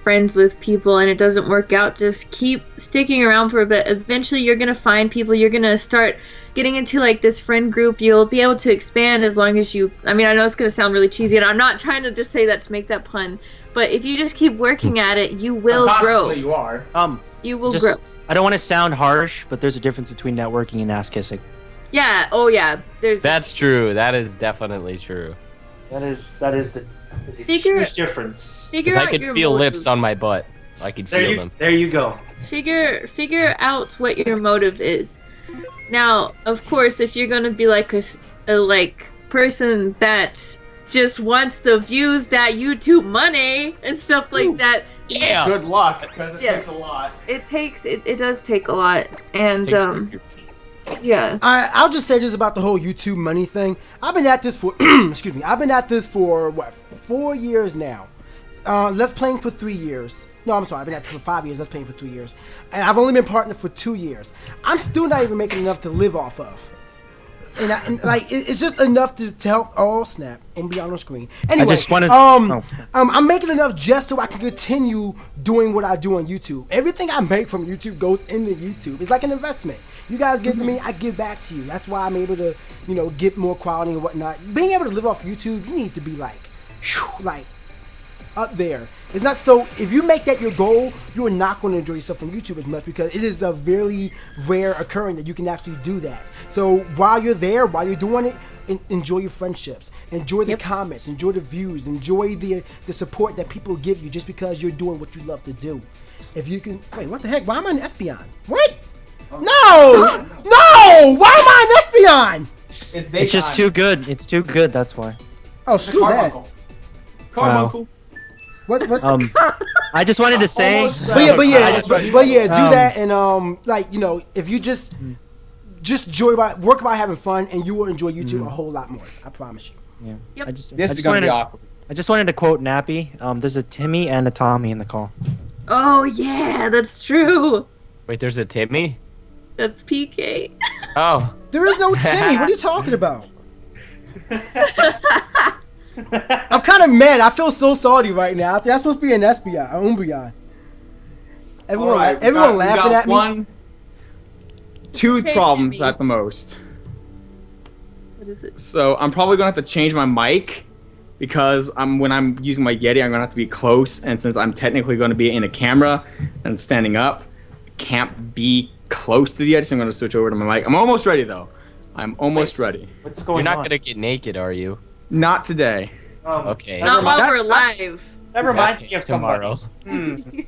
friends with people and it doesn't work out, just keep sticking around for a bit. Eventually you're going to find people. You're going to start getting into like this friend group. You'll be able to expand as long as I know it's going to sound really cheesy and I'm not trying to just say that to make that pun, but if you just keep working at it, you will grow. You are. You will grow. I don't want to sound harsh, but there's a difference between networking and ass kissing. Yeah. Oh yeah. That's true. That is definitely true. That is the huge difference. Because I could feel lips on my butt. I could feel them. There you go. Figure out what your motive is. Now, of course, if you're gonna be like a person that just wants the views, that YouTube money and stuff like that. Yeah. Good luck, because it takes a lot. It does take a lot, and yeah. I'll just say this about the whole YouTube money thing. I've been at this for excuse me. I've been at this for 4 years now. Let's Playing for 3 years. No, I'm sorry. I've been at this for 5 years. Let's Playing for 3 years, and I've only been partnered for 2 years. I'm still not even making enough to live off of. And it's just enough to help. Oh snap! I'm gonna be on the screen. Anyway, I just wanted, I'm making enough just so I can continue doing what I do on YouTube. Everything I make from YouTube goes into YouTube. It's like an investment. You guys give to me, I give back to you. That's why I'm able to, get more quality and whatnot. Being able to live off YouTube, you need to be like up there. It's not so. If you make that your goal, you are not going to enjoy yourself on YouTube as much because it is a very rare occurrence that you can actually do that. So while you're there, while you're doing it, enjoy your friendships, enjoy the comments, enjoy the views, enjoy the support that people give you just because you're doing what you love to do. If you can, wait, what the heck? Why am I in Espeon? What? No! Why am I in Espeon? It's just too good. It's too good. That's why. Oh, screw that. Carbuncle. What? I just wanted to say. But yeah, do that and if you just work about having fun and you will enjoy YouTube a whole lot more. I promise you. Yeah. Yep. This is gonna be awkward. I just wanted to quote Nappy. There's a Timmy and a Tommy in the call. Oh yeah, that's true. Wait, there's a Timmy? That's PK. Oh. There is no Timmy. What are you talking about? I'm kind of mad. I feel so salty right now. That's supposed to be an Espeon, an Umbreon. Everyone laughing at me. Two problems at the most. What is it? So I'm probably gonna have to change my mic because when I'm using my Yeti, I'm gonna have to be close, and since I'm technically gonna be in a camera and standing up, I can't be close to the Yeti, so I'm gonna switch over to my mic. I'm almost ready though. I'm almost ready. What's going on? You're not gonna get naked, are you? Not today. Okay. Not while we're live. That reminds me of tomorrow.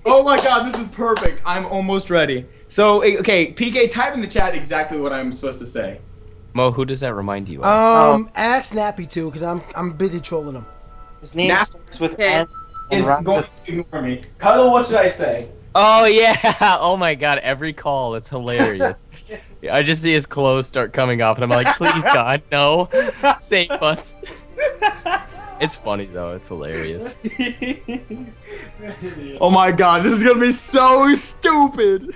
Oh my god, this is perfect. I'm almost ready. So, okay, PK, type in the chat exactly what I'm supposed to say. Mo, who does that remind you of? Ask Snappy too, because I'm busy trolling him. His name starts with N. Is going to ignore me. Cuddle, what should I say? Oh yeah! Oh my god! Every call, it's hilarious. I just see his clothes start coming off, and I'm like, "Please God, no! Save us!" It's funny though. It's hilarious. Oh my god! This is gonna be so stupid.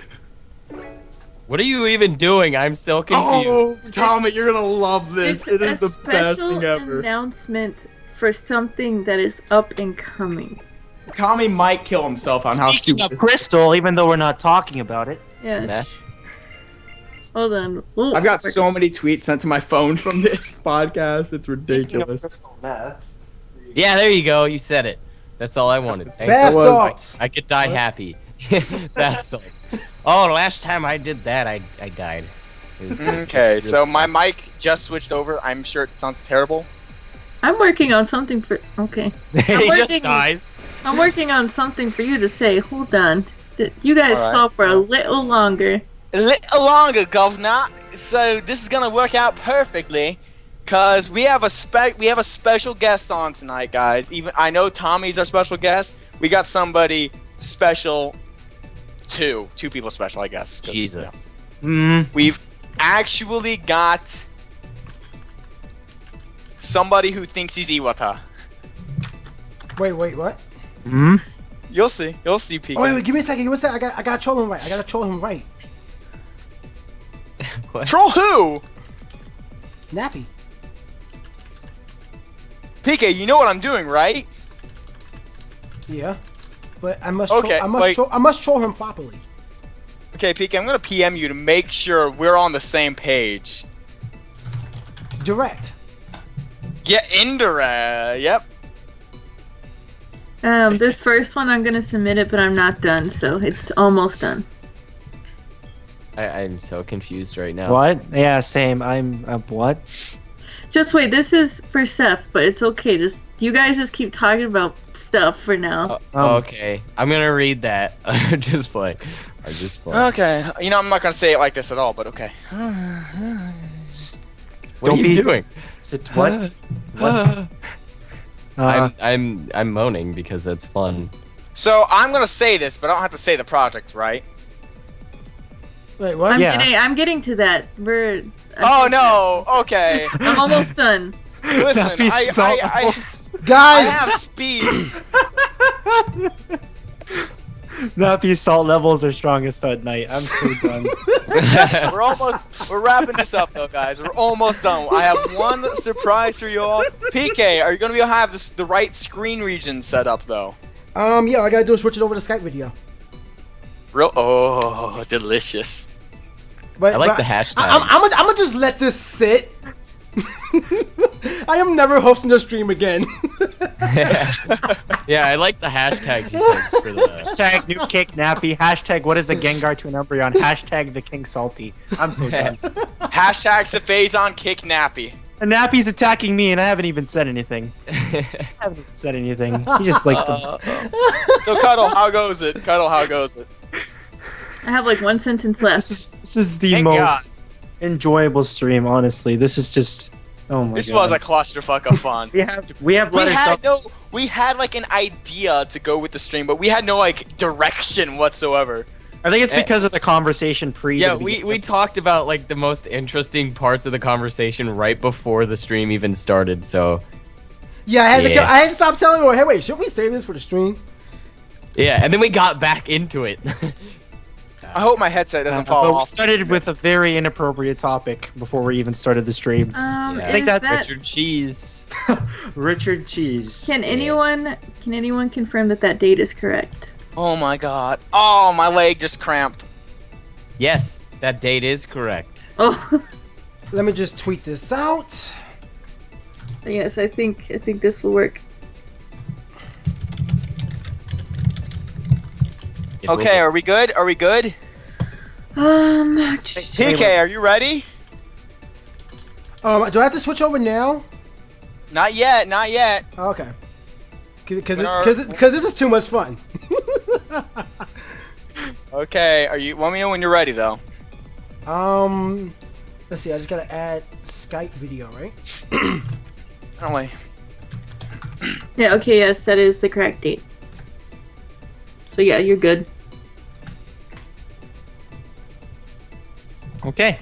What are you even doing? I'm so confused. Oh, Tommy, you're gonna love this. It is the best thing ever. Special announcement for something that is up and coming. Tommy might kill himself on how Speaking stupid. of Crystal, even though we're not talking about it. Yeah. Hold on. Ooh, I've got so many tweets sent to my phone from this podcast. It's ridiculous. Crystal meth. Yeah, there you go. You said it. That's all I wanted. Bath salts. I could die happy. Bath salts. Oh, last time I did that, I died. Okay, so my mic just switched over. I'm sure it sounds terrible. I'm working on something for. Okay. He just dies. I'm working on something for you to say. Hold on. You guys saw for a little longer. A little longer, governor. So this is gonna work out perfectly, cause we have a special guest on tonight, guys. Even I know Tommy's our special guest. We got somebody special. Two people special, I guess. Jesus. We've actually got somebody who thinks he's Iwata. Wait, what? You'll see, PK. Oh, wait, give me a second. I gotta troll him right. I gotta troll him right. What? Troll who? Nappy. PK, you know what I'm doing, right? Yeah, but I must. Okay, I must troll him properly. Okay, PK, I'm gonna PM you to make sure we're on the same page. Direct. Yeah, indirect. Yep. This first one, I'm gonna submit it, but I'm not done, so it's almost done. I'm so confused right now. What? Yeah, same. I'm what? Just wait, this is for Seth, but it's okay. Just you guys just keep talking about stuff for now. Okay, I'm gonna read that. I'm just playing. Okay, you know I'm not gonna say it like this at all, but okay. What are you doing? What? I'm moaning because that's fun. So I'm gonna say this, but I don't have to say the project, right? Wait, what? I'm getting to that. Oh no! Okay. I'm almost done. Listen, I Guys, have speed. Nappy salt levels are strongest at night. I'm so done. We're wrapping this up though, guys. We're almost done. I have one surprise for you all. PK, are you gonna be able to have the right screen region set up though? yeah, all I gotta do is switch it over to Skype video. Oh, delicious. But, I like the hashtag. I'm gonna just let this sit. I am never hosting the stream again. Yeah, I like the hashtag you picked for the Hashtag new kick nappy. Hashtag what is a Gengar to an Umbreon. Hashtag the king salty. I'm so done. Hashtag Sephazon kick nappy. And Nappy's attacking me, and I haven't even said anything. He just likes to. So Cuddle, how goes it? Cuddle, how goes it? I have like one sentence left. This is the Thank most God. enjoyable stream, honestly. This is just. Oh my This god. was a clusterfuck of fun. we have letters. We had like an idea to go with the stream, but we had no like direction whatsoever. I think it's because of the conversation pre. Yeah, we talked about like the most interesting parts of the conversation right before the stream even started. So Yeah, I had to stop telling her, hey, wait, should we save this for the stream? yeah, and then we got back into it. I hope my headset doesn't fall But we off. started with a very inappropriate topic before we even started the stream. I think that's Richard Cheese. Richard Cheese. Can anyone confirm that date is correct? Oh my god. Oh, my leg just cramped. Yes, that date is correct. Oh. Let me just tweet this out. Yes, I think this will work. Okay, are we good? Are we good? PK, are you ready? Do I have to switch over now? Not yet, not yet. Oh, okay. Because this is too much fun. Okay, let me know when you're ready though. Let's see, I just gotta add Skype video, right? Oh wait. Yeah, okay, yes, that is the correct date. So yeah, you're good. Okay.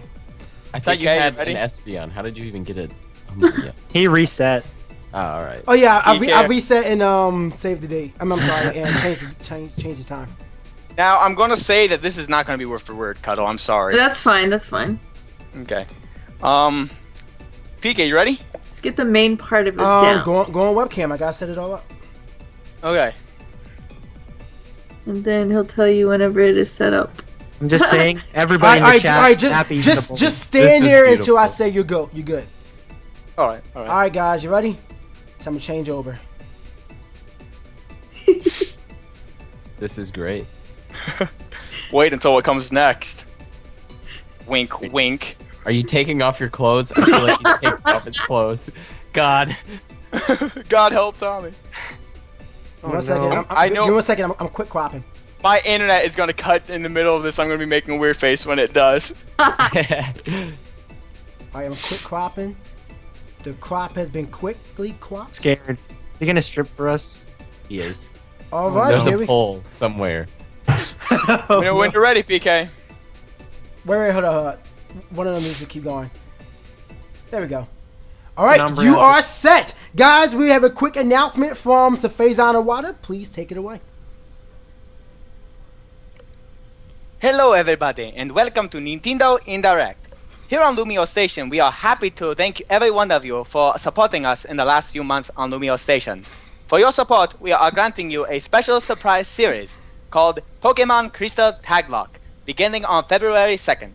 I thought you Okay, had ready? an SV on. How did you even get it? Yeah. He reset. Oh, all right. Oh yeah, I PK. reset and saved the date. I'm sorry, and changed the time. Now I'm gonna say that this is not gonna be word for word, Cuddle. I'm sorry. That's fine, that's fine. Okay. PK, you ready? Let's get the main part of it down. Go on webcam. I gotta set it all up. Okay. And then he'll tell you whenever it is set up. I'm just saying, everybody in the chat. Just stand there until I say you're good. You're good. All right. All right, guys, you ready? Time to change over. This is great. Wait until what comes next. Wink, wink. Are you taking off your clothes? I feel like he's taking off his clothes. God. God help Tommy. One second. no. Give me 1 second. I'm quick cropping. My internet is gonna cut in the middle of this. I'm gonna be making a weird face when it does. Alright, I'm quick cropping. The crop has been quickly cropped. Scared. You gonna strip for us? He is. All right, There's here a we. pole somewhere. You know when you're ready, PK. Wait, hold on. One of them needs to keep going. There we go. All right, Number you out. are set, guys. We have a quick announcement from Sephazon and Water. Please take it away. Hello everybody and welcome to Nintendo Indirect. Here on Lumio Station, we are happy to thank every one of you for supporting us in the last few months on Lumio Station. For your support, we are granting you a special surprise series called Pokemon Crystal Taglock, beginning on February 2nd.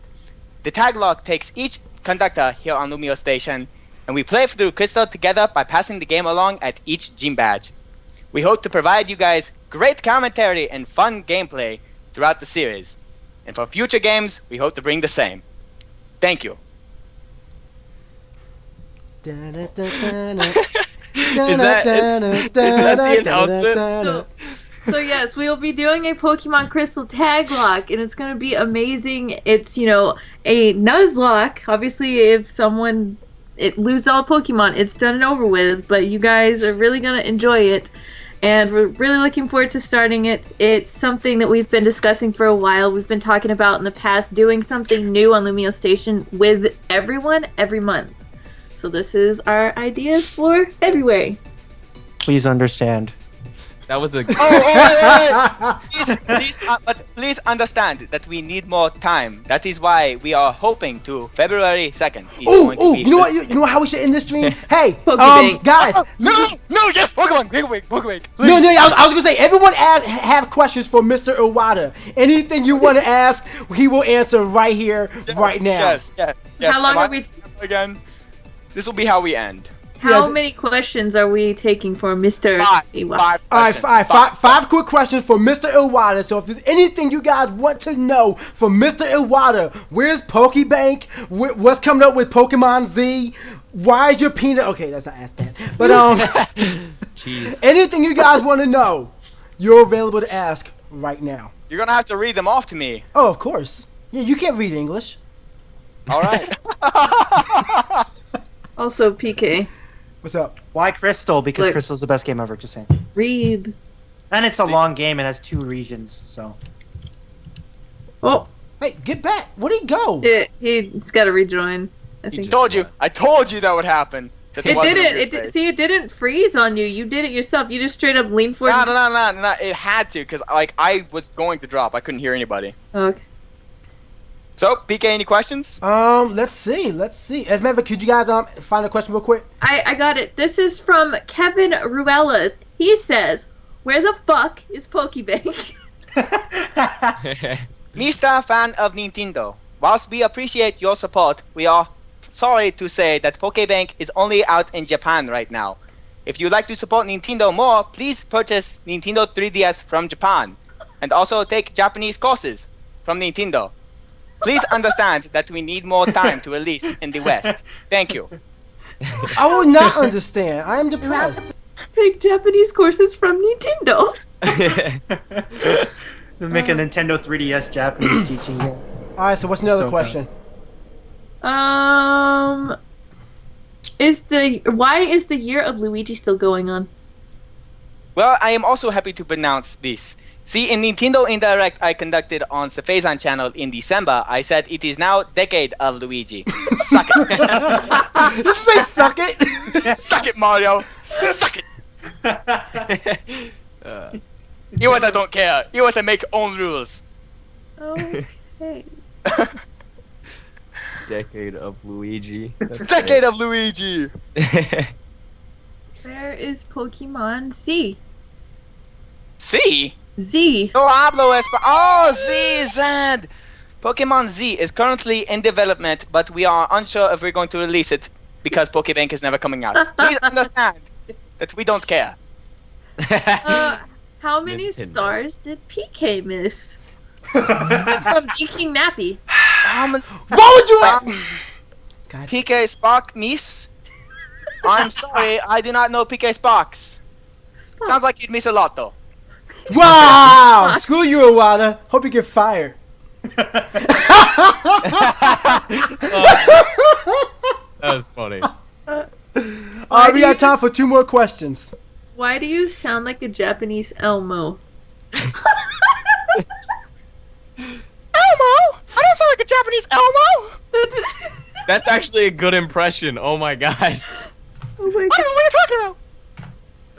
The Taglock takes each conductor here on Lumio Station, and we play through Crystal together by passing the game along at each gym badge. We hope to provide you guys great commentary and fun gameplay throughout the series. And for future games, we hope to bring the same. Thank you. Is that the announcement? So yes, we will be doing a Pokemon Crystal Taglock, and it's going to be amazing. It's, you know, a Nuzlocke. Obviously, if someone loses all Pokemon, it's done and over with, but you guys are really going to enjoy it, and we're really looking forward to starting it. It's something that we've been discussing for a while. We've been talking about in the past doing something new on Lumio Station with everyone every month. So this is our idea for February. Please understand. That was a. Please understand that we need more time. That is why we are hoping to February 2nd. You know what? You know how we should end this stream? Hey, Pokebank. guys. Yes, Pokemon. No, I was gonna say everyone have questions for Mr. Iwata. Anything you want to ask, he will answer right here, right now. Yes. How long are we? Again, this will be how we end. How many questions are we taking for Mr. Iwata? Five quick questions for Mr. Iwata. So if there's anything you guys want to know from Mr. Iwata, where's PokeBank? What's coming up with Pokemon Z? Why is your peanut? Okay, let's not ask that. But Jeez. anything you guys want to know, you're available to ask right now. You're gonna have to read them off to me. Oh, of course. Yeah, you can't read English. All right. Also, PK. What's up? Why Crystal? Because Look. Crystal's the best game ever, just saying. Read. And it's a long game, it has 2 regions, so. Oh, Hey, get back. Where'd he go? he's got to rejoin. I think. I told you that would happen. It didn't. See, it didn't freeze on you. You did it yourself. You just straight up leaned forward. No. It had to, because I was going to drop. I couldn't hear anybody. Okay. So, PK, any questions? Let's see. As a matter of fact, could you guys find a question real quick? I got it. This is from Kevin Ruelas. He says, "Where the fuck is Pokebank?" Mr. Fan of Nintendo, whilst we appreciate your support, we are sorry to say that Pokebank is only out in Japan right now. If you'd like to support Nintendo more, please purchase Nintendo 3DS from Japan, and also take Japanese courses from Nintendo. Please understand that we need more time to release in the West. Thank you. I will not understand. I am depressed. Take Japanese courses from Nintendo. Make a Nintendo 3DS Japanese teaching game. Alright, so what's another So question? Why is the year of Luigi still going on? Well, I am also happy to announce this. See, in Nintendo Indirect I conducted on Sephazon channel in December, I said it is now Decade of Luigi. Suck it. Did you say suck it? Suck it, Mario. Suck it. Iwata don't care. Iwata make own rules. Okay. Decade of Luigi. That's Decade of Luigi. Where is Pokemon Z? See? Z. No hablo Oh, Z. Pokemon Z is currently in development, but we are unsure if we're going to release it because Pokebank is never coming out. Please understand that we don't care. How many Nintendo. stars did PK miss? This is from D King Nappy. What would you? God. PKSparkxx? I'm sorry, I do not know PKSparkxx. Sounds like you'd miss a lot, though. Wow! Screw you, Iwata. Hope you get fired. That was funny. Alright, we got time for 2 more questions. Why do you sound like a Japanese Elmo? Elmo? I don't sound like a Japanese Elmo! That's actually a good impression. Oh my god. Oh my I don't know what you're talking about!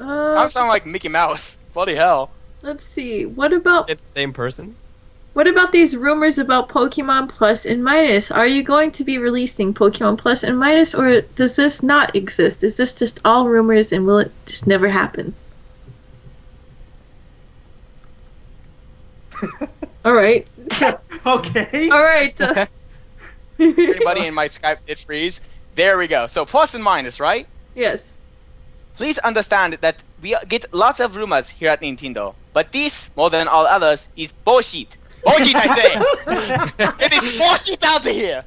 I god. sound like Mickey Mouse. Bloody hell. Let's see. What about It's the same person? What about these rumors about Pokemon Plus and Minus? Are you going to be releasing Pokemon Plus and Minus, or does this not exist? Is this just all rumors and will it just never happen? All right. Okay. All right. Everybody in my Skype did freeze. There we go. So plus and minus, right? Yes. Please understand that we get lots of rumors here at Nintendo, but this, more than all others, is bullshit. Bullshit, I say! It is bullshit out here!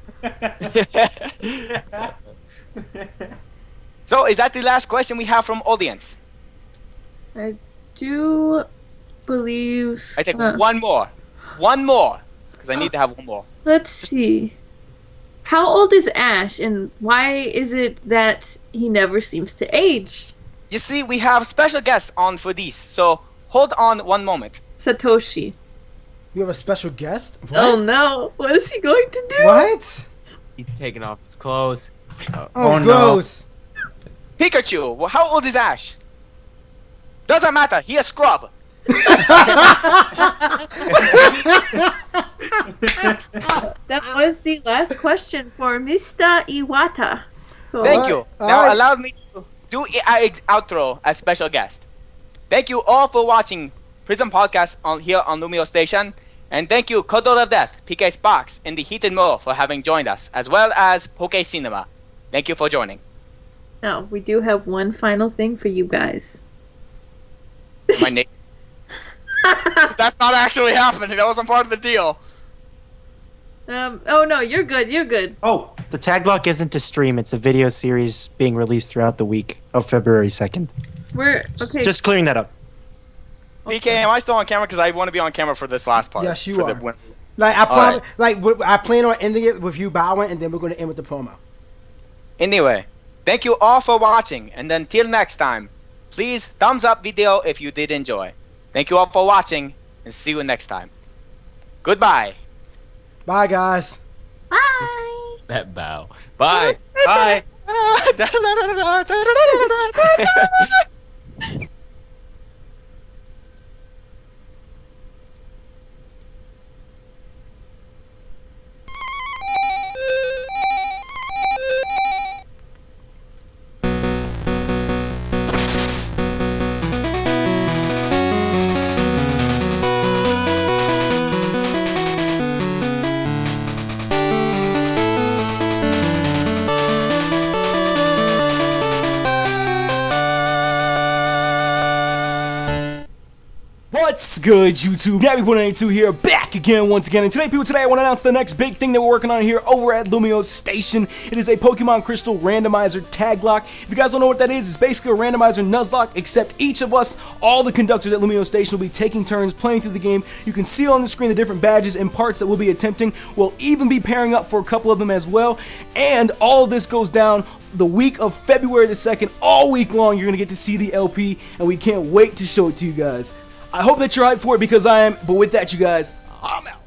So, is that the last question we have from audience? I do believe... I take one more. One more! Because I need to have one more. Let's see. How old is Ash, and why is it that he never seems to age? You see, we have special guests on for this, so hold on one moment. Satoshi. You have a special guest? What? Oh no! What is he going to do? What? He's taking off his clothes. Oh, gross. Pikachu, well, how old is Ash? Doesn't matter, he a scrub. That was the last question for Mr. Iwata. So Thank you. All Now right. allow me to do an outro as special guest. Thank you all for watching Prism Podcast here on LumioStation, and thank you CuddleofDeath, PKSparkxx, and TheHeatedMo for having joined us, as well as PokeCinema. Thank you for joining. now we do have one final thing for you guys. My name. That's not actually happening. That wasn't part of the deal. Oh no, you're good. You're good. Oh, the Taglock isn't a stream. It's a video series being released throughout the week of February 2nd. We're okay. Just clearing that up. PK, am I still on camera? Because I want to be on camera for this last part. Yes, you For are. the Like, I promise, right. I plan on ending it with you bowing, and then we're going to end with the promo. Anyway, thank you all for watching, and until next time, please thumbs up video if you did enjoy. Thank you all for watching, and see you next time. Goodbye. Bye, guys. Bye. That bow. Bye. Bye. What's good, YouTube? Nappy.82 here, back again once again. And today, people, I want to announce the next big thing that we're working on here over at LumioStation. It is a Pokemon Crystal Randomizer Taglock. If you guys don't know what that is, it's basically a randomizer Nuzlocke, except each of us, all the conductors at LumioStation, will be taking turns playing through the game. You can see on the screen the different badges and parts that we'll be attempting. We'll even be pairing up for a couple of them as well. And all of this goes down the week of February the 2nd. All week long, you're going to get to see the LP, and we can't wait to show it to you guys. I hope that you're hyped for it because I am, but with that, you guys, I'm out.